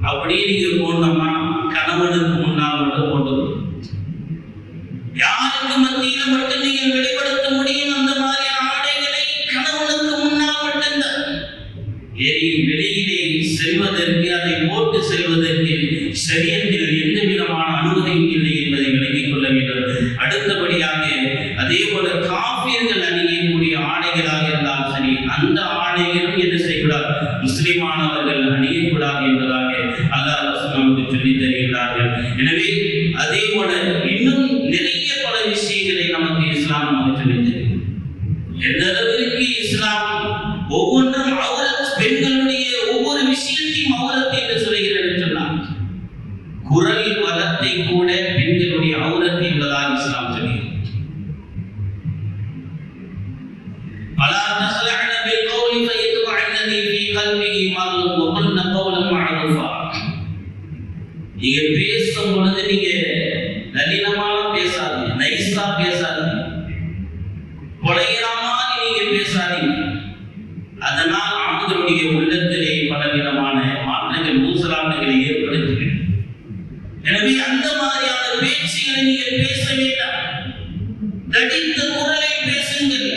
அப்படியே நீங்க போடணுமா, கணவனுக்கு முன்னால் மட்டும் போட்டுக்கணும். யாருக்கு மத்தியில மட்டும் நீங்க வெளிப்படுத்த முடியும் அந்த மாதிரியான ஆடைகளை, கணவனுக்கு முன்னால் மட்டும்தான். வெளியிலே செல்வதற்கு, அதை போட்டு செல்வதற்கு ஷரியத்தில் எந்த விதமான அனுமதியும் இல்லை என்பதை விளங்கிக் கொள்ள வேண்டும். அடுத்தபடியாக அதே போல காஃபிர்கள் அணியக்கூடிய ஆடைகளாக இருந்தால் சரி, அந்த ஆடைகளும் என்ன செய்யக்கூடாது, முஸ்லிமானவர்கள் அணியக்கூடாது என்பதாக அல்லாஹ் நமக்கு சொல்லித் தருகிறார்கள். எனவே அதே போல இன்னும் நிறைய பல விஷயங்களை நமக்கு இஸ்லாம் நமக்கு சொல்லித் தருகிறது. எந்த அளவிற்கு இஸ்லாம் ஒவ்வொன்றும் பெண்களுடைய ஒவ்வொரு விஷயத்தையும் அவுரத் என்று சொல்கிறது சொன்னார். குரல் வளத்தை கூட பெண்களுடைய அவுரத் என்பதாக இஸ்லாம் சொல்கிறது. فلا تخلعن بالقول فيطمع الذي في قلبه مرض وقلن قولا நீங்க பேசும் பொழுது நீங்க நளினமாலாம் பேசாதீங்க, நைஸா பேசாதீங்க, கொலைகிற மாதிரி நீங்க பேசாதீங்க. அதனால் ஆண்களுடைய உள்ளத்திலே பலவிதமான மாற்றங்கள், ஊசலாட்டங்களை ஏற்படுத்துகிறது. எனவே அந்த மாதிரியான பேச்சுகளை நீங்க பேச வேண்டாம். தடித்த குரலை பேசுங்கள்.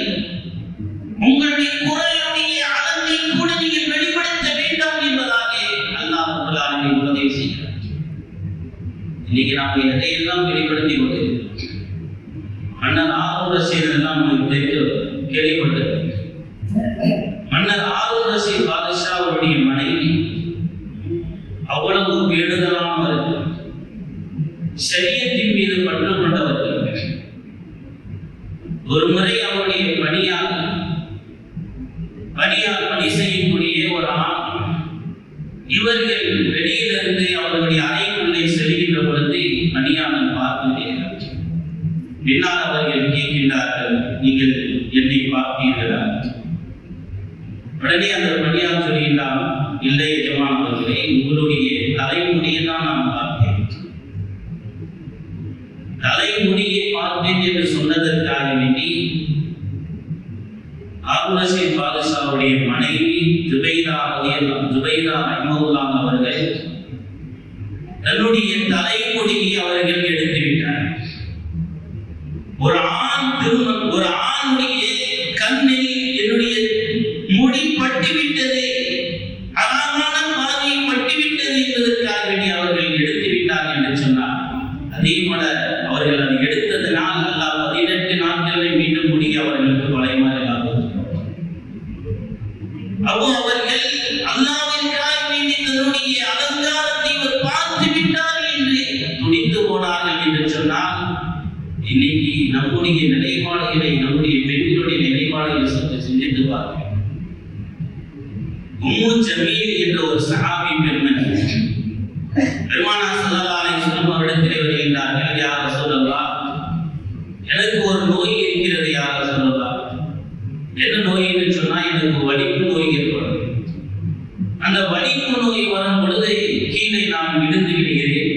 உங்களுடைய குரலுடைய அளவை கூட நீங்கள் வெளிப்படுத்த வேண்டாம் என்பதாக அல்லாஹ் ரப்பல் ஆலமீன் உதவி செய்கிறார். இன்னைக்கு நாம் எதையெல்லாம் வெளிப்படுத்தி கொண்டிருக்கிறோம். மன்னர் ஹாரூன் ரஷீத் எல்லாம் கேள்விப்பட்டது. மன்னர் ஹாரூன் ரஷீத் பாதுஷா அவருடைய மனைவி அவ்வளவு பேணுதலானவர், ஷரியத்தின் மீது பற்று கொண்டவர்கள். ஒரு முறை அவருடைய பணி செய்யக்கூடிய ஒரு ஆண், இவர்கள் வெளியிலிருந்து அவர்களுடைய அறைக்குள்ளே செல்கின்ற பொழுது பணியாளர் பார்க்கின்றார்கள். பின்னால் அவர்கள் கேட்கின்றார்கள், நீங்கள் என்னை பார்த்தீர்களா? உடனே அந்த பணியாளர் சொல்கின்றார், இல்லை எஜமானவர்களே, உங்களுடைய தலைமுடியை தான் நான் பார்த்தேன். தலைமுடியை பார்த்தேன் என்று சொன்னதற்காக வேண்டி ஹாரூன் ரஷீத் பாதுஷாவுடைய மனைவி ஜுபைதா ரஹ்மத்துல்லாஹ் அவர்கள் தன்னுடைய தலைமுடியை அவர்கள் எடுத்துவிட்டார். ஒரு ஆணுடைய கண்ணில் என்னுடைய முடி பட்டுவிட்டது, அழகான பார்வை பட்டுவிட்டது என்பதற்காக வேண்டி அவர்கள் எடுத்து விட்டார் என்று சொன்னார். அதே போல அவர்கள் அதை எடுத்ததனால் அல்லாஹ் 18 நாட்களில் மீண்டும் முடிய அவர்களுக்கு பழையமாக அவர்கள் அல்லாஹ்விற்காக வேண்டி தன்னுடைய அலங்காரத்தை பார்த்து விட்டார் என்று துணிந்து போனார்கள் என்று சொன்னால், இன்னைக்கு நம்முடைய நிலைப்பாடுகளை, நம்முடைய பெண்களுடைய நிலைப்பாடுகளை சற்று சிந்தித்து பார்க்க. உம்மு ஜமீல் என்ற ஒரு சஹாபி பெண்மணி பெருமானார் ஸல்லல்லாஹு அலைஹி வஸல்லம் அவரிடத்தில் வருகின்றார்கள். யா ரசூலல்லாஹ், எனக்கு ஒரு நோய் இருக்கிறது யா ரசூலல்லாஹ். என்ன நோய் என்று சொன்னால், எனக்கு வலிப்பு நோய் ஏற்படும். அந்த வலிப்பு நோய் வரும் பொழுது கீழே நான் விழுந்து விடுகிறேன்.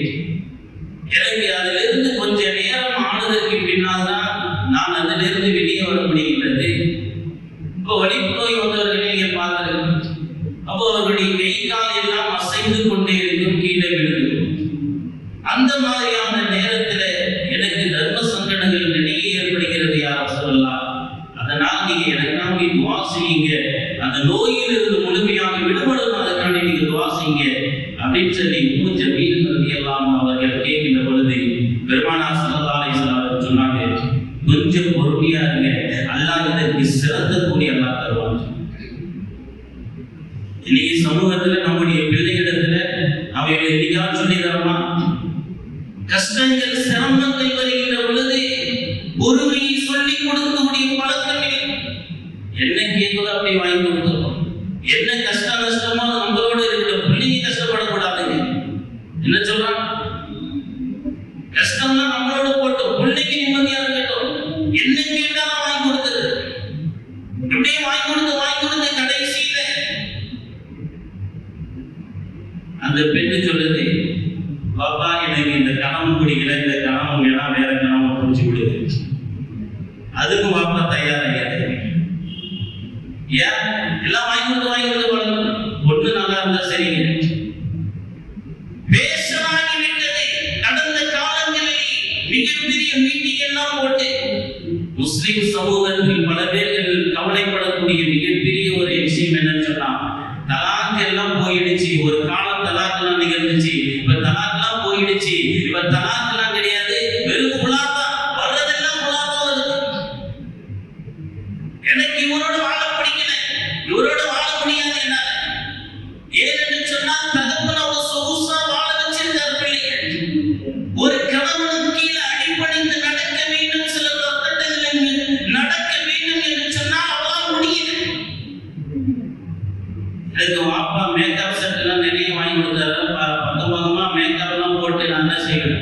எனக்கு அதிலிருந்து கொஞ்ச நேரம் ஆனதற்கு பின்னால் தான் நான் அதிலிருந்து வெளியே வர முடிகின்றது. இப்போ வலிப்பு நோய் வந்தவர்களை நீங்கள் பார்த்துருக்கோம். அப்போ அவர்களுடைய கை கால் எல்லாம் அசைந்து கொண்டே இருக்கும், கீழே விழுந்து. அந்த மாதிரியான நேரத்தில் எனக்கு தர்ம சங்கடங்கள் நிறைய ஏற்படுகிறது யா ரசூலல்லாஹ். அதனால் நீங்க எனக்காக துஆ செய்யுங்க, அந்த நோயிலிருந்து முழுமையாக விடுபடணும், அதற்காக நீங்க துஆ செய்யுங்க அப்படின்னு சொல்லி உம்மு ஜமீல் ரலியல்லாஹு அன்ஹா அவர்கள் கேட்கின்ற பொழுது பெருமானார் ஸல்லல்லாஹு அலைஹி வஸல்லம் சொன்னாங்க, கொஞ்சம் பொறுமையா இருங்க, அல்லாஹ் இதற்கு சிறந்த கூலி அல்லாஹ் தருவான். இன்னைக்கு சமூகத்துல நம்முடைய பிள்ளைகளிடத்துல அவைகளை என்னைக்காவது சொல்லி தரமா? கஷ்டங்கள் சிரமங்கள் வருகின்ற பொழுது பொறுமையை சொல்லி கொடுக்கக்கூடிய பழக்கம் இல்லை. என்ன கேட்குதோ அப்படி வாங்கி கொடுத்துருக்கோம். என்ன கஷ்ட நஷ்டமோ நம்மளோட இருக்கிற பிள்ளைங்க கஷ்டப்படக்கூடாதுங்க. என்ன சொல்றான்? கஷ்டம்னா நம்மளோட போட்டோம், பிள்ளைக்கு நிம்மதியா இருக்கட்டும். என்ன கேட்டாலும் வாங்கி கொடுக்குறது. இப்படியே வாங்கி கொடுத்து கடைசியில அந்த பெண்ணு சொல்லுது, பாப்பா எனக்கு இந்த கணவன் பிடிக்கல, இந்த கணவன் வேணா வேற கணவன் பிடிச்சி விடுது. அதுக்கும் பாப்பா தயாராக ஏன் எல்லாம் வாங்கி கொடுத்து ஒண்ணு நல்லா இருந்தா சரிங்க. பேசலாகி விட்டது. கடந்த காலங்களில் மிகப்பெரிய மீட்டிங் எல்லாம் போட்டு முஸ்லிம் சமூகத்தில் பல பேர்கள் கவலைப்படக்கூடிய மிகப்பெரிய ஒரு விஷயம் என்னன்னு சொன்னா, தலாக் எல்லாம் போயிடுச்சு. ஒரு காலம் தலாக் எல்லாம் நிகழ்ந்துச்சு, இப்ப தலாக் எல்லாம் போயிடுச்சு. இப்ப தலாக் எல்லாம் கிடையாது, வெறும் குலாதா வர்றதெல்லாம் குலாதா வருது. எனக்கு இவரோட வாழ பிடிக்கல, இவரோட வாழ முடியாது என்ன ஏன்னு சொன்னா, தகப்பன ஒரு சொகுசா வாழ வச்சிருந்தார் பிள்ளைகள். ஒரு கணவனுக்கு கீழே அடிப்படைந்து நடக்க வேண்டும், சில சட்டங்கள் நடக்க வேண்டும் என்று சொன்னால் அவளால் முடியல. எனக்கு வாப்பா மேக்கப் செட் எல்லாம் நிறைய வாங்கி கொடுத்தாரு. பக்கமா மேக்கப் எல்லாம் போட்டு நான் என்ன செய்வேன்?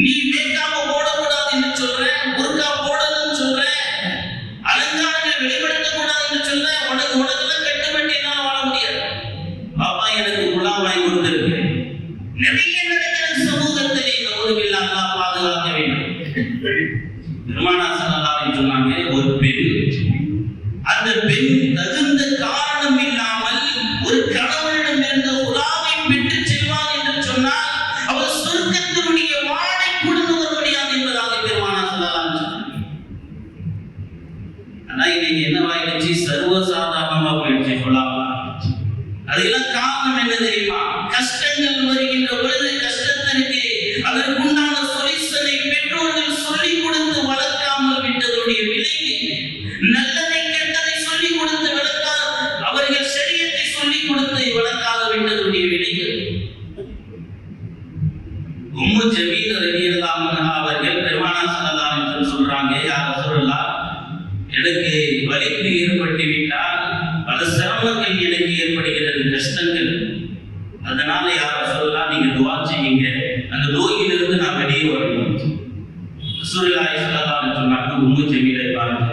நீ மேக்கப் போடக்கூடாது என்று சொல்றேன், புர்கா போடணும்னு சொல்றேன், அலங்காரங்களை வெளிப்படுத்த கூடாது என்று சொல்றேன். உனக்கெல்லாம் கட்ட வேண்டிய என்னால வாழ முடியாது. பாப்பா எனக்கு குலா வாங்கி கொடுத்துருக்கு, ஒரு கடவுளிடம் இருந்த உலாவை பெற்று செல்வான் என்று சொன்னால் அவர் சொர்க்கத்தினுடைய வாடை கொடுத்து வர முடியாது என்பதாக பெருமானா ஸல்லல்லாஹு அலைஹி வஸல்லம். ஆனா இன்னைக்கு என்னவாயிடுச்சு, சர்வசாதாரணமா போயிடுச்சு சொல்லலாம். அதெல்லாம் காரணம் என்ன தெரியுமா? கஷ்டங்கள் வருகின்ற பொழுது கஷ்டத்திற்கு அதற்குண்டான சொல்யூஷனை பெற்றோர்கள் சொல்லிக் கொடுத்து வளர்க்காமல் விட்டதனுடைய விளைவு, நல்லதை கெட்டதை சொல்லிக் கொடுத்து வளர்க்காத அவர்கள் ஷரியத்தை சொல்லிக் கொடுத்து வளர்க்காத விட்டதனுடைய விளைவு. உம்மு ஜமீல் ரலியல்லாஹு அன்ஹா அவர்கள் பெருமானா ஸல்லல்லாஹு அலைஹி வஸல்லம் சொல்றாங்க, யா ரசூலல்லாஹ், எனக்கு வலிப்பு ஏற்பட்டு விட்டால் பல சிரமங்கள் எனக்கு ஏற்படுகிறது, கஷ்டங்கள். அதனால யா ரசூலல்லாஹ் நீங்க துஆ செய்யுங்க, அந்த நோயிலிருந்து நான் வெளியே வரணும். ரசூலுல்லாஹி ஸல்லல்லாஹு அலைஹி வஸல்லம் சொன்னாங்க, உம்மு ஜமீலை பாருங்க,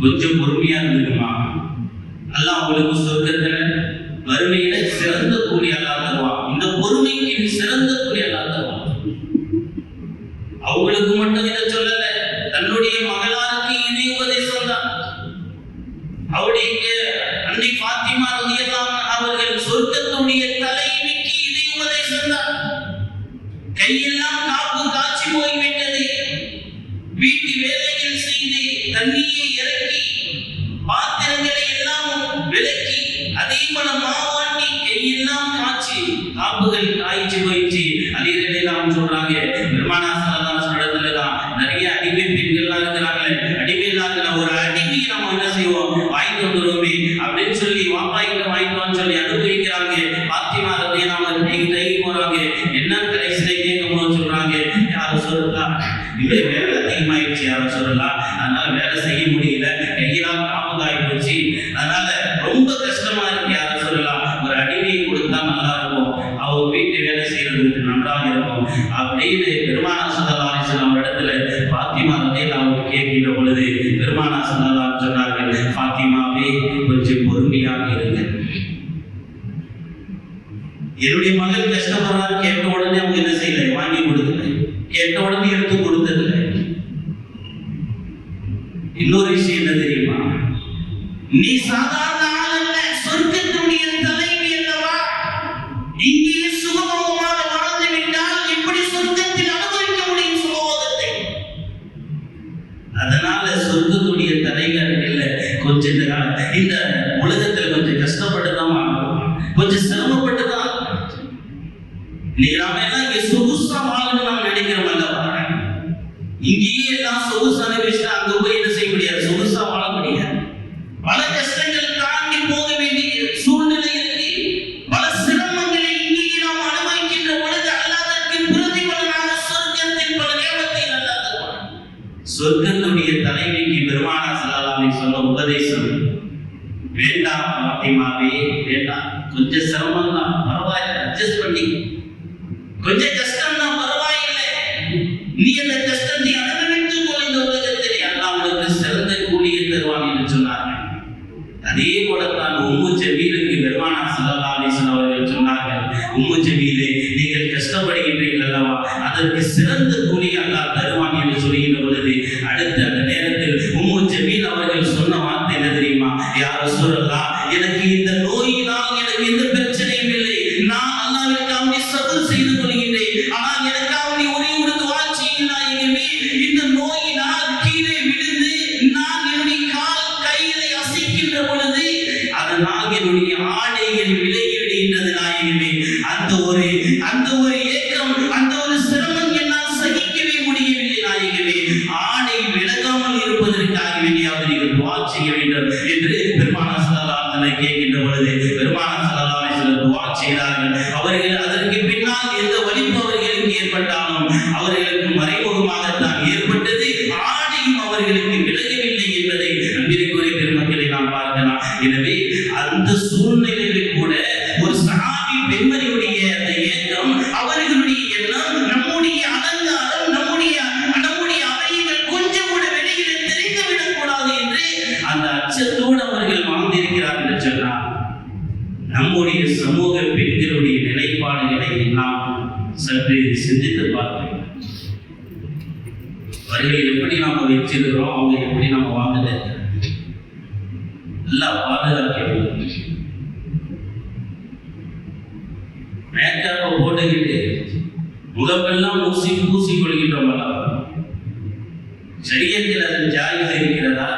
கொஞ்சம் பொறுமையா இருந்துக்குமா, அல்லாஹ் உங்களுக்கு சொர்க்கத்துல வறுமையில சிறந்த கூலி அல்லாஹ் தருவான். இந்த பொறுமைக்கு சிறந்த கூலி அல்லாஹ் தருவான். அவங்களுக்கு மட்டும் இதை சொல்லல, தன்னுடைய மகளாருக்கு இதே உபதேசம் தான். அவருடைய அன்னை ஃபாத்திமா ரலியல்லாஹு அன்ஹா அவர்கள் சொர்க்கத்துடைய தலைவிக்கு இதே உபதேசம் தான். கையெல்லாம் காப்பு காய்ச்சி போய்விட்டது, வீட்டு வேலைகள் செய்து தண்ணியை இறக்கி பாத்திரங்களை எல்லாம் விலக்கி அதே போல மாவாட்டி கையெல்லாம் காய்ச்சி காப்புகள் காய்ச்சி போயிடுச்சு. அலிரலியல்லாஹு சொல்றாங்க, பெருமானா ஸல்லல்லாஹு அலைஹி வஸல்லம் தான் நிறைய அடிமை பெண்கள்லாம் இருக்கிறாங்களே, அடிமைலாம் இருக்கிற ஒரு அடிமையை நம்ம என்ன செய்வோம், வாங்கிட்டு வந்துருவோமே அப்படின்னு சொல்லி வாப்பாய்க்கு வாங்கிட்டு வான்னு சொல்லி அனுபவிக்கிறாங்க. பாத்திமா ரலியல்லாஹு அன்ஹா கைக்கு போறாங்க, என்ன கடைசியில கேட்கும்போது சொல்றாங்க, யாரும் சொல்லலாம் இந்த வேலை அதிகமாயிடுச்சு, யாரும் சொல்லலாம், அதனால வேலை செய்ய முடியல, கையெல்லாம் காமதாகி போச்சு, அதனால ரொம்ப கஷ்டமா இருக்கு, யாரும் சொல்லலாம், ஒரு அடிமையை கொடுத்தா நல்லா இருக்கும், அவர் வீட்டு வேலை செய்யறதுக்கு நன்றாக இருக்கும் அப்படின்னு பெருமானா ஸல்லல்லாஹு அலைஹி வஸல்லம் இடத்துல பாத்திமா ரலியல்லாஹு அன்ஹா கேட்கின்ற பொழுது பெருமானா ஸல்லல்லாஹு அலைஹி வஸல்லம் சொன்னார்கள், பாத்திமாவே கொஞ்சம் பொறுமையாக இருங்க. என்னுடைய மகள் கஷ்டப்படுறாரு, கேட்ட உடனே அவங்க என்ன செய்யல, வாங்கி கொடுக்கல, கேட்ட உடனே எடுத்து கொடுத்ததில்லை. இன்னொரு விஷயம் என்ன தெரியுமா, நீ சாதாரண ஆள் அல்ல, சொர்க்கத்துடைய தலைவி அல்லவா, இங்கேயே சுகபோகமாக வாழ்ந்து விட்டால் எப்படி சொர்க்கத்தில் அனுபவிக்க முடியும் சுகபோகத்தை? அதனால சொர்க்கத்துடைய தலைவர் இல்ல, கொஞ்சம் இந்த உலகத்துல கொஞ்சம் கஷ்டப்பட்டுதான் வாழணும், கொஞ்சம் சிரமப்பட்டுதான். நாம எல்லாம் இங்க சொகுசா வாழணும்னு நாம் நினைக்கிறோம் அல்லவா, இங்கேயே எல்லாம் சொகுசா அனுபவிச்சுட்டா அங்க போய் என்ன செய்ய முடியாது, சொகுசா வாழ முடியாது. பல கஷ்டங்கள் தாண்டி போக வேண்டிய சூழ்நிலை இருக்கு, பல சிரமங்களை இங்கேயே நாம் அனுபவிக்கின்ற பொழுது அல்லாதற்கு பிரதிபலனாக சொர்க்கத்தில் பல நேமத்தை அல்லாஹ் தருவான். சொர்க்கத்துடைய தலைவிக்கு பெருமானா ஸல்லல்லாஹு அலைஹி வஸல்லம் சொன்ன உபதேசம், வேண்டாம் பாத்திமாவே வேண்டாம், கொஞ்சம் சிரமம் தான் பரவாயில்லை, அட்ஜஸ்ட் பண்ணி, கொஞ்சம் கஷ்டம் தான் பரவாயில்லை, நீ அந்த கஷ்டத்தை அனுபவித்துக் கொள், இந்த உலகத்தில் அல்லாஹ் உனக்கு சிறந்த கூலியை தருவான் என்று சொன்னார்கள். அதே போலத்தான் உம்மு ஜமீலுக்கு பெருமானா ஸல்லல்லாஹு அலைஹி வஸல்லம் அவர்கள் சொன்னார்கள், உம்மு ஜமீலே நீங்கள் கஷ்டப்படுகின்றீர்கள் அல்லவா, அதற்கு சிறந்த கூலி அல்லாஹ் தருவான் என்று சொல்லுகின்ற பொழுது அடுத்த அந்த நேரத்தில் உம்மு ஜமீல் அவர்கள் சொன்ன வார்த்தை என்ன தெரியுமா, யா ரசூலல்லாஹ், எனக்கு இந்த நோயினால் எனக்கு எந்த பிரச்சனையும் இல்லை, நான் அல்லாஹ்விற்காக சபர் செய்து கொள்கிறேன், ஆனால் எனக்காக ஒரே ஒரு துஆ செய்யுங்கள், இந்த நோயினால் கீழே விழுந்து நான் என்னுடைய கால் கைகளை அசைக்கின்ற பொழுது அதனால் என்னுடைய ஆடைகள் விலகி விடுகின்றது நாயகமே, அந்த ஒரு ஏக்கம், அந்த ஒரு சிரமம் என்னால் சகிக்கவே முடியவில்லை நாயகமே, ஆடை விலகாமல் இருப்பதற்காக வேண்டியாவது நீங்கள் துஆ செய்ய வேண்டும் என்று பெருமானா ஸல்லல்லாஹு அலைஹி வஸல்லம் கேட்கின்ற பொழுது பெருமானா ஸல்லல்லாஹு அலைஹி வஸல்லம் துஆ செய்தார்கள். அவர்கள் அதற்கு பின்னால் எந்த வலிப்பு அவர்களுக்கு ஏற்பட்டாலும் அவர்களுக்கு மறைமுகமாகத்தான் ஏற்பட்டது, ஆடையும் அவர்களுக்கு விலகவில்லை என்பதை அன்பிற்குரிய பெருமக்களை நாம் பார்க்கலாம். எனவே அந்த சூழ்நிலையில் கூட ஒரு சஹாபி பெண்மணியுடைய அந்த ஏக்கம், அவர்களுடைய எண்ணம், நம்முடைய அலங்காரம், நம்முடைய அவைகள் கொஞ்சம் கூட வெளியில தெரிந்துவிடக் கூடாது என்று அந்த அச்சத்தோடு அவர்கள் வாழ்ந்திருக்கிறார் என்று சொன்னார். நம்முடைய சமூக பெண்களுடைய நிலைப்பாடுகளை நாம் சற்று சிந்தித்து பார்க்கிறோம். அவர்களை எப்படி நாம வச்சிருக்கிறோம், அவங்க எப்படி நம்ம வாழ்ந்துட்டு இருக்கிறோம், நல்லா பாதுகாக்க வேண்டும். மேக்கப்பை போட்டுக்கிட்டு முகப்பெல்லாம் பூசி கொள்கின்றோம். சரியத்தில் அதில் ஜாயிஸ் இருக்கிறதா?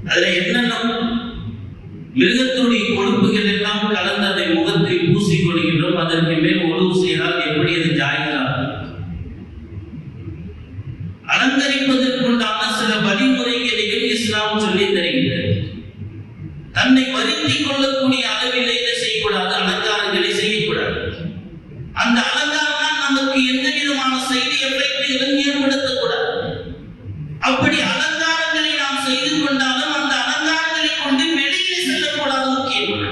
அதுல என்னென்ன மிருகத்துடைய கொழுப்புகள் எல்லாம் கலந்து அதை முகத்தில் பூசி கொள்கின்றோம். அதற்கு மேல் உணவு செய்தால் எப்படி அது ஜாயிஸாகும்? அலங்கரிப்பதற்குண்டான சில வழிமுறைகளையும் இஸ்லாம் சொல்லி தருகிறது. தன்னை வருத்திக் கொள்ளக்கூடிய அளவில் இதை செய்யக்கூடாது, அலங்காரங்களை செய்யக்கூடாது. அந்த அலங்காரம் நமக்கு எந்த விதமான செய்தி எஃபெக்ட்களும் ஏற்படுத்தக்கூடாது. அப்படி அலங்காரங்களை நாம் செய்து கொண்டாலும் அந்த அலங்காரங்களை கொண்டு வெளியே செல்லக்கூடாது. முக்கியமான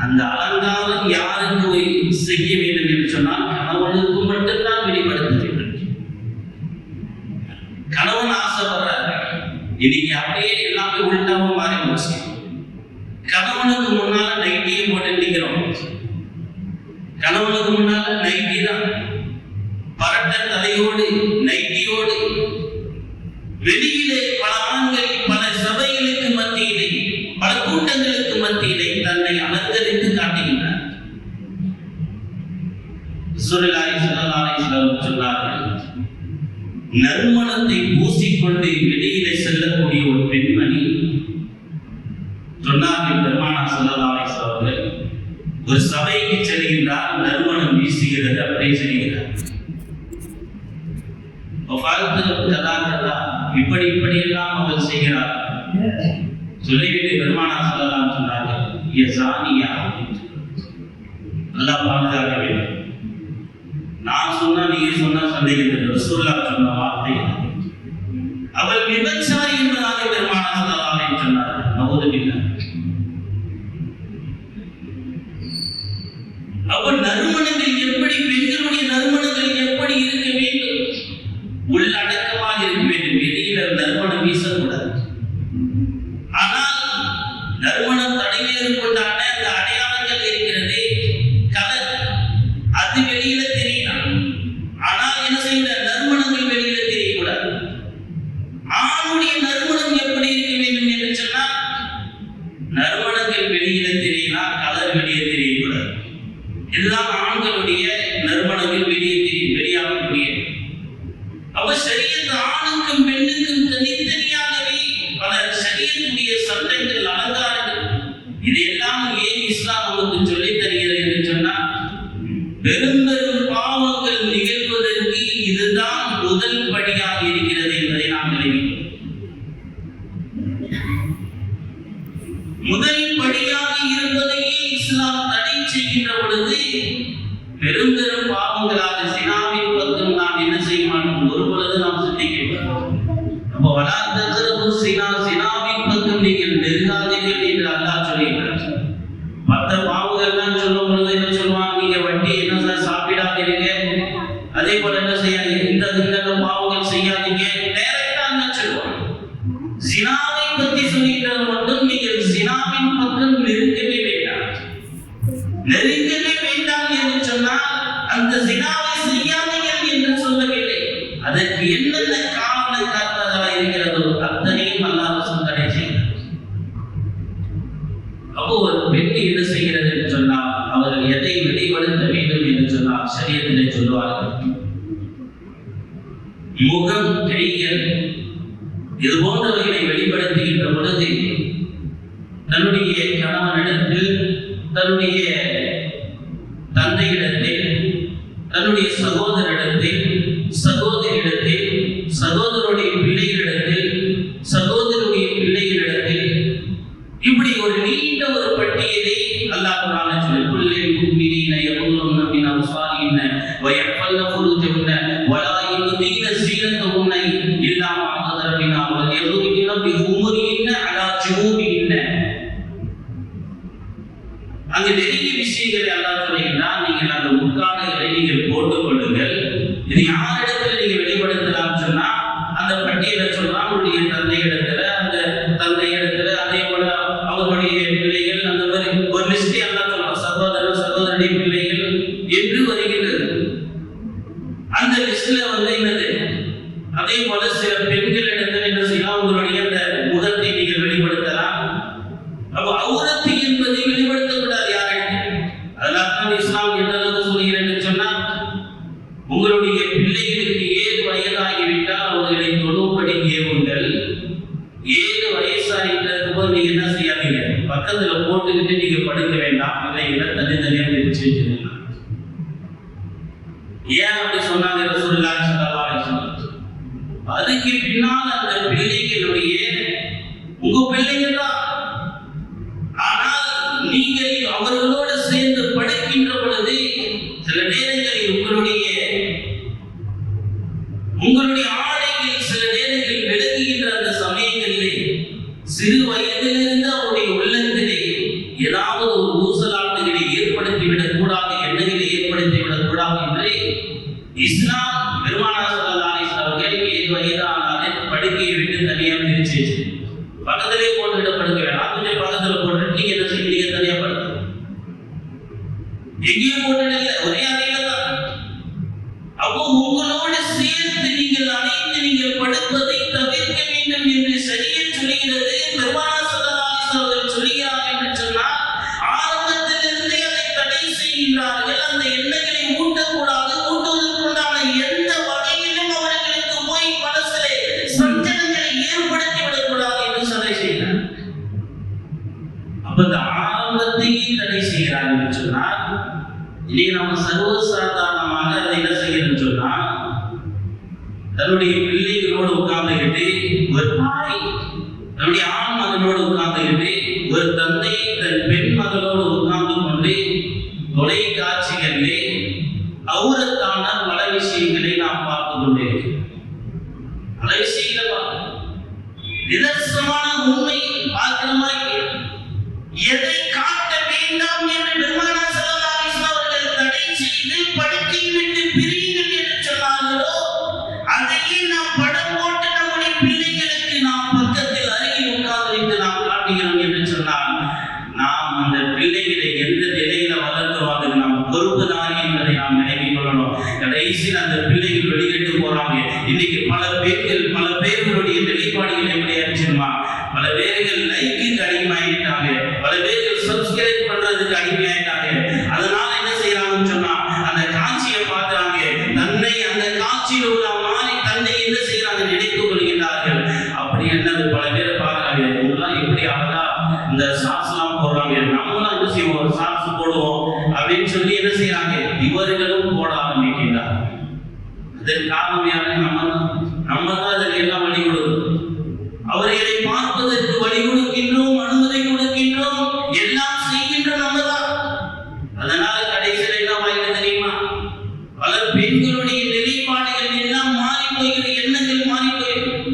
அந்த அலங்காரம் யாருக்கு செய்ய வேண்டும் என்று சொன்னால் கணவனுக்கு மட்டும்தான் வெளிப்படுத்த வேண்டும். கணவன் ஆசைப்படுறாரு, இன்னைக்கு அப்படியே எல்லாமே உள்டாம மாறி போச்சு. கணவனுக்கு முன்னால நைட்டியை போட்டு நிற்கிறோம். கணவனுக்கு முன்னால நைட்டி தான், பரட்ட தலையோடு நைட்டியோடு வெளியிலே பல ஆண்கள் பல சபைகளுக்கு மத்தியிலே பல கூட்டங்களுக்கு மத்தியிலே தன்னை அலங்கரித்து காட்டுகின்றார். சொன்னார்கள், நறுமணத்தை பூசிக்கொண்டு வெளியிலே செல்லக்கூடிய ஒரு பெண்மணி சொன்னார்கள். பெருமானார் ஸல்லல்லாஹு அலைஹி வஸல்லம் அவர்கள் ஒரு சபைக்கு செல்கின்றார், நறுமணம் வீசுகிறது, அப்படியே செல்கிறார். இப்படி எல்லாம் அவள் செய்கிறார். சொல்லிவிட்டு பெருமானார் ஸல்லல்லாஹு அலைஹி வஸல்லம் சொன்னார்கள், யஸானியா, அல்லாஹ் பாதுகாக்க வேண்டும். நான் சொன்னா நீங்க சொன்னா சந்தேகத்தில் ரசூலுல்லாஹ் சொன்ன வார்த்தை அவள் விபச்சாரி என்பதாக பெருமானார் ஸல்லல்லாஹு அலைஹி வஸல்லம் சொன்னார்கள். நவுதுபில்லாஹ். அவள் நறுமணங்கள் எப்படி, பெண்களுடைய நறுமணங்கள் எப்படி இருக்க வேண்டும்? உள்ளடக்கமாக இருக்க வேண்டும். வெளியில நறுமணம் வீசக்கூடாது. ஆனால் நறுமணம் தடைவேறு கொண்டான அந்த அடையாளங்கள் இருக்கிறது, கலர், அது வெளியில தெரியலாம். ஆனால் என்ன செய்ய, நறுமணங்கள் வெளியில தெரியக்கூடாது. ஆணுடைய நறுமணம் எப்படி இருக்க வேண்டும் என்று சொன்னால் நறுமணங்கள் வெளியில தெரியலாம், கலர் வெளியே தெரியக்கூடாது. இதுதான் ஆண்களுடைய நறுமணங்கள் வெளியாகக்கூடிய. அப்ப ஷரியத் ஆணுக்கும் பெண்ணுக்கும் தனித்தனியாகவே பல ஷரியத்துடைய சட்டங்கள், அலங்காரங்கள், இதையெல்லாம் ஏன் இஸ்லாம் நமக்கு சொல்லித் தருகிறது என்று சொன்னால், பெரும் பெரும் பாவங்கள் நிகழ்வதற்கு இதுதான் முதல் படியாக இருக்கிறது என்பதை நாம் நினைக்கிறோம். முதல் படியாக இருப்பதையே இஸ்லாம் தடை செய்கின்ற பொழுது பெரும் பெரும் பாவங்களாக சினாவின் பக்கம் நாம் என்ன செய்ய மாட்டோம், ஒரு பொழுது நாம் சிந்திக்கிறோம். அப்போ வளாத்தரவு சினாவின் பக்கம் நீங்கள் நெருங்காதீர்கள் என்று அல்லாஹ் சொல்லுகிறார். மற்ற பாவங்கள்லாம் சொல்லும் பொழுது என்ன சொல்லுவாங்க, நீங்க வட்டி என்ன சாப்பிடாதீங்க, அதே போல என்ன செய்யாதீங்க, இந்த பாவங்கள் செய்யாதீங்க, டைரக்டா என்ன சொல்லுவாங்க. சினாவை பற்றி சொல்லிக்கிறது மட்டும் நீங்கள் சினாவின் பக்கம் நெருங்கவே வேண்டாம். நெருங்கவே வேண்டாம் என்று சொன்னால் அந்த சினாவை செய்யாதீர்கள் என்று சொல்லவில்லை. அதற்கு என்னென்ன காரணம் காரணமாக இருக்கிறதோ அத்தனையும் அல்லாஹ் தடை செய்கிறார். அப்போ ஒரு பெண் என்ன செய்கிறது என்று சொன்னால், அவர்கள் எதை வெளிப்படுத்த வேண்டும் என்று சொன்னால் ஷரியத்திலே சொல்லுவார்கள், முகம், கைகள், இது போன்றவர்களை வெளிப்படுத்துகின்ற பொழுது தன்னுடைய கணவனிடத்தில், தன்னுடைய தந்தையிடத்தில், தன்னுடைய சகோதரிடத்தில், சகோதரியிடத்தில், சகோதரருடைய பிள்ளைகளிடத்தில், சகோதரருடைய பிள்ளைகளிடத்தில், இப்படி ஒரு நீண்ட ஒரு பட்டியலை அல்லாஹ் குர்ஆனில் சொல்லில் முஃமினீன யகுல்லுன மின் அப்சாரிஹின்ன வ யஹ்ஃபல்ன ஃபுரூஜஹுன்ன வ லா யுப்தீன ஸீனத்தஹுன்ன இல்லா மா ஸதர மின்ஹா வ யதுரின பிஹுமுரிஹின்ன அலா ஜுனூபிஹின்ன. அங்கே நிறைய விஷயங்களை அல்லாஹ் சொல்லுகிறான். நீங்கள் அந்த முக்காடுகளை நீங்கள் போட்டுக் கொள்ளுங்கள். இது யாரிடத்தில் நீங்க வெளிப்படுத்தலாம் சொன்னா அந்த பட்டியலை சொல்றான். உங்களுடைய தந்தை இடத்துல, அந்த தந்தை இடத்துல, அதே போல அவர்களுடைய பிள்ளைகள், அந்த மாதிரி ஒரு லிஸ்ட் எல்லாம் சொல்றான். சகோதரர், சகோதரனுடைய பிள்ளைகள் என்று வருகின்றது. அந்த லிஸ்ட்ல என்னது, அதே போல சில பெண்கள் இடத்துல என்ன செய்யலாம், உங்களுடைய அந்த முகத்தை நீங்கள் வெளிப்படுத்தலாம். அப்போ அவுரத்து என்பதை வெளிப்படுத்தக்கூடாது யாரிடத்தில். அதனால் இஸ்லாம் எந்த அளவுக்கு சொல்கிறேன்னு சொன்னா, உங்களுடைய பிள்ளைகளுக்கு 7 வயதாகிவிட்டால் அவர்களை தொழும்படி ஏவுங்கள். 7 வயசாகிட்டது போது நீங்க என்ன செய்யாதீங்க, பக்கத்துல போட்டுக்கிட்டு நீங்க படுக்க வேண்டாம், பிள்ளைகளை தனித்தனியா பிரிச்சு வச்சிருக்கலாம். ஏன் அப்படி சொன்னாங்க ரசூலுல்லாஹி ஸல்லல்லாஹு அலைஹி வஸல்லம்? அதுக்கு பின்னால் அந்த பிள்ளைகளுடைய உங்க பிள்ளைகள் தான், ஆனால் நீங்கள் அவர்களோடு சேர்ந்து படுக்கின்ற பொழுது சில நேரங்களில் உங்களுடைய ஆடைகள் சில நேரங்களில் விலகுகின்ற அந்த சமயங்களிலே சிறு வயதிலிருந்து அவருடைய உள்ளத்திலே ஏதாவது ஒரு ஊசலாட்டுகளை ஏற்படுத்திவிடக் கூடாது, எண்ணங்களை ஏற்படுத்திவிடக் கூடாது என்று இஸ்லாம் பெருமானார் ஸல்லல்லாஹு அலைஹி வஸல்லம் அவர்கள் 7 வயதானாலே படுக்கையை விட்டு தனியாக பிரிச்சு பக்கத்திலே போட்டுவிட படுக்க வேண்டாம், கொஞ்சம் பக்கத்துல போட்டு நீங்க என்ன செய்வீங்க, தனியா படுக்க எங்கேயும் போட்டுடல, ஒரே அறையில தான். அப்போ உங்களோடு சேர்த்து நீங்கள் அனைத்து நீங்கள் படுப்பதை தவிர்க்க வேண்டும் என்று ஷரியத் சொல்கிறது. பெருமானார் ஸல்லல்லாஹு அலைஹி வஸல்லம் அவர்கள் சொல்கிறார்கள் என்று சொன்னால் ஆரம்பத்திலிருந்தே அதை தடை செய்கின்றார்கள். அந்த எண்ணங்களை ஊட்டக்கூடாது, ஊட்டுவதற்குண்டான எந்த வகையிலும் அவர்களுக்கு போய் மனசிலே சஞ்சலங்களை ஏற்படுத்தி விடக்கூடாது என்று தடை செய்கிறார். அப்ப இந்த ஆரம்பத்தையே தடை செய்கிறார்கள் என்று சொன்னால், இன்னைக்கு நம்ம சர்வசாதாரணமாக அதை என்ன செய்யணும்னு சொன்னா, தன்னுடைய பிள்ளைகளோடு உட்கார்ந்துகிட்டு ஒரு தாய் தன்னுடைய ஆண் மகனோடு உட்கார்ந்துகிட்டு ஒரு தந்தை தன் பெண் மகளோடு உட்கார்ந்து கொண்டு தொலைக்காட்சிகளிலே அவுரத்தான பல விஷயங்களை நாம் பார்த்து கொண்டிருக்கிறோம். பல விஷயங்களை பார்க்கிறோம், நிதர்சனமான உண்மை பார்க்கிறோமா? எதை காட்ட வேண்டாம் என்று பெருமானார் ஸல்லல்லாஹு அலைஹி வஸல்லம் அவர்கள் தடை செய்து படுக்கையை விட்டு பிரியுங்கள் என்று சொன்னார்களோ, அதையே நாம் படம் போட்டு நம்முடைய பிள்ளைகளுக்கு நாம் பக்கத்தில் அருகில் உட்கார்ந்து வைத்து நாம் காட்டுகிறோம் என்று சொன்னால், நாம் அந்த பிள்ளைகளை எந்த நிலையில வளர்க்கிறோம் அதுக்கு நாம் பொறுப்புதாரி என்பதை நாம் நினைவில் கொள்ளணும். கடைசியில் அந்த பிள்ளைகள் வெளியிட்டு போறாங்க. இன்னைக்கு பல பேர்களுடைய நிலைப்பாடுகள் எப்படி ஆயிடுச்சுமா, பல பேர்கள் லைக்குக்கு அடிமையாயிட்டாங்க, பல பேர்கள் சப்ஸ்கிரைப் பண்றதுக்கு அடிமையாயிட்டாங்க. அதனால என்ன செய்யறாங்கன்னு சொன்னா, அந்த காட்சியை பார்க்கறாங்க, தன்னை அந்த காட்சியில் உள்ள மாதிரி தன்னை என்ன செய்யறாங்க நினைத்துக் கொள்கிறார்கள். அப்படி என்னது பல பேர் பார்க்கறாங்க, இவங்கெல்லாம் எப்படி அழகா இந்த ஷார்ட்ஸ் எல்லாம் போடுறாங்க, நம்மளும் என்ன செய்வோம் ஒரு ஷார்ட்ஸ் போடுவோம் அப்படின்னு சொல்லி என்ன செய்யறாங்க, இவர்களும் போட ஆரம்பிக்கின்றார். அதற்கு காரணம் யாரு? நம்ம தான் அதற்கு எல்லாம் வழி கொடுக்கணும். அவர்களை பார்ப்பதற்கு வழி கொடுக்கின்றோம், அனுமதி கொடுக்கின்றோம், எல்லாம் செய்கின்ற நம்ம தான். அதனால கடைசியில் என்ன வாய்ப்பு தெரியுமா, பல பெண்களுடைய நிலைப்பாடுகள் எல்லாம் மாறி போய்கிற, எண்ணங்கள் மாறி போயிடும்.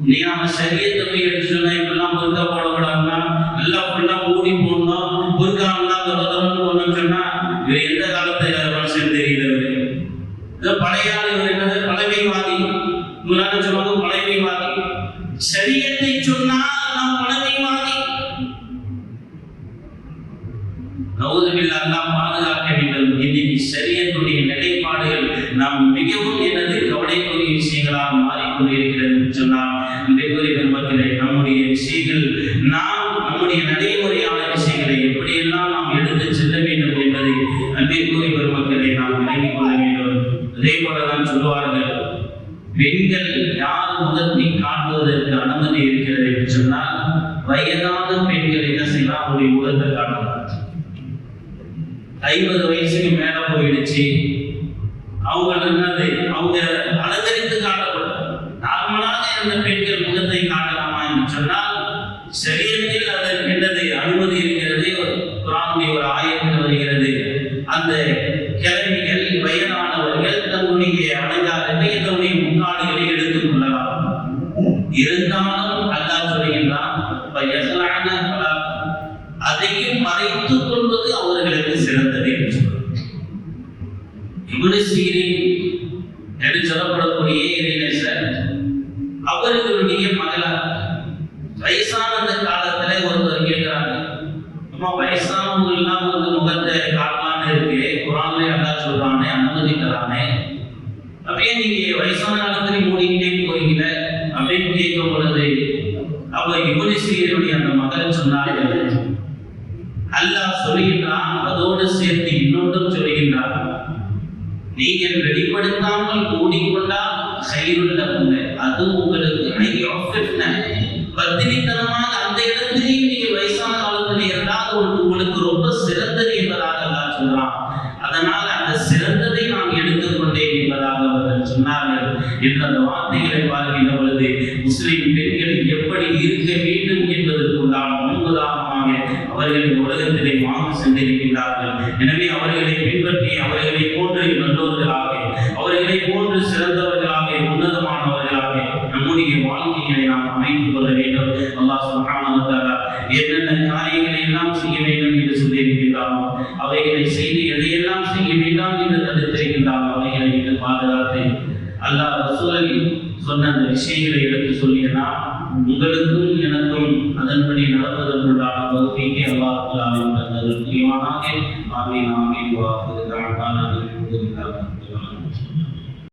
நீ நாம ஷரியத்தை போய் எடுத்து சொன்னா, இப்பெல்லாம் புர்கா போடக்கூடாதுன்னா, எல்லாம் ஃபுல்லா மூடி போடணும், புர்காலாம் தொடர்ந்து போடணும்னு சொன்னா இவர் எந்த காலத்தை மனுஷன் தெரியல. பழைய இவர் என்னது பழமைவாதி, இவங்க சொல்லுவாங்க பழமைவாதி. ஷரியத்தை சொன்னால் நாம் பழமைவாதி. நவுதுபில்லாஹ், அல்லாஹ் பாதுகாக்க வேண்டும். இன்னைக்கு ஷரியத்துடைய நிலைப்பாடுகள் நாம் மிகவும் எனது கவலைக்குரிய விஷயங்களாக மாறிக்கொண்டிருக்கிறது சொன்னால், இன்றைக்குரிய பெருமக்களே, நம்முடைய விஷயங்கள் நாம் நம்முடைய நடைமுறையான விஷயங்களை எப்படியெல்லாம் நாம் எடுத்து செல்ல வேண்டும் என்பதை அன்றைக்குரிய பெருமக்களை நாம் விளங்கிக் கொள்ள வேண்டும். அதே போலதான் சொல்லுவார்கள், பெண்கள் யார் முகத்தை காட்டுவதற்கு அனுமதி இருக்கிறது என்று சொன்னால், வயதான பெண்கள் என்ன செய்யலாம், அவருடைய முகத்தை காட்டலாம். 50 வயசுக்கு மேல போயிடுச்சு, அவங்க என்னது, அவங்க அலங்கரித்து காட்டப்படும். நார்மலாக அந்த பெண்கள் முகத்தை காட்டலாமா என்று சொன்னால், ஷரியத்தில் அதற்கு என்னது அனுமதி இருக்கிறது. குர்ஆனுடைய ஒரு ஆயத்தில் வருகிறது, அந்த கிழவிகள் வயதானவர்கள் தன்னுடைய அலங்காரத்தை தன்னுடைய முக்காடுகளை எடுத்துக் கொள்ளலாம். இருந்தாலும் அல்லாஹ் சொல்கின்றான், அதையும் மறைத்துக் கொள்வது அவர்களுக்கு சிறந்தது என்று சொல்றார். இப்னு சீரின் என்று சொல்லப்படக்கூடிய இறைநேசர், அவர்களுடைய மகளார் வயசான அந்த காலத்துல ஒருத்தர் கேட்கிறாங்க, அம்மா வயசானவங்க எல்லாம் முகத்தை காட்டலான்னு இருக்கு, குர்ஆன்ல அல்லாஹ் சொல்றானே, அனுமதி தரானே, அப்படியே நீங்க வயசான காலத்துல மூடிக்கிட்டே போறீங்கள அப்படின்னு கேட்கும் பொழுது, அவர் இப்னு சீரினுடைய அந்த மகள் சொன்னார்கள், அல்லாஹ் சொல்லுகின்றான். அதோடு சேர்த்து இன்னொன்றும் சொல்லுகின்றான், நீங்கள் வெளிப்படுத்தாமல் மூடிக்கொண்டால் கைருள்ளவங்க அது உங்களுக்கு பத்தினித்தனமாக அந்த இடத்திலேயே நீங்க வயசான காலத்தில் இருந்தால் உங்களுக்கு ரொம்ப சிறந்தது என்பதாக அல்லாஹ் சொல்றான். அதனால அந்த சிறந்ததை நான் எடுத்துக்கொண்டேன் என்பதாக அவர்கள் சொன்னார்கள் என்று அந்த வார்த்தைகளை பார்க்கின்ற பொழுது முஸ்லிம் பெண்கள் எப்படி இருக்க வேண்டும் என்பதற்குண்டான முன்புதாரணமாக அவர்கள் உலகத்திலே வாழ்ந்து சென்றிருக்கின்றார்கள். எனவே அவர்களை பின்பற்றி அவர்களை போன்று நல்லவர்களாக, அவர்களை போன்று சிறந்தவர்களாக, உன்னதமானவர்களாக நம்முடைய வாழ்க்கைகளை நாம் அமைத்துக் கொள்ள வேண்டும். அல்லாஹ் சுப்ஹானஹு வ தஆலா என்னென்ன காரியங்களை எல்லாம் செய்ய வேண்டும் என்று சொல்லியிருக்கிறாரோ அவைகளை செய்து எதையெல்லாம் செய்ய வேண்டாம் என்று தடுத்திருக்கின்றாரோ அவைகளை விட்டு பாதுகாத்து அல்லாஹ் ரசூலை சொன்ன அந்த விஷயங்களை எடுத்து சொல்லினா உங்களுக்கும் எனக்கும் அதன்படி நடப்பதற்குள்ளான வகுப்பைக்கு அல்லாஹ் தந்ததற்கு ஆமீன் ஆமீன் வாஹிரு தஅவானா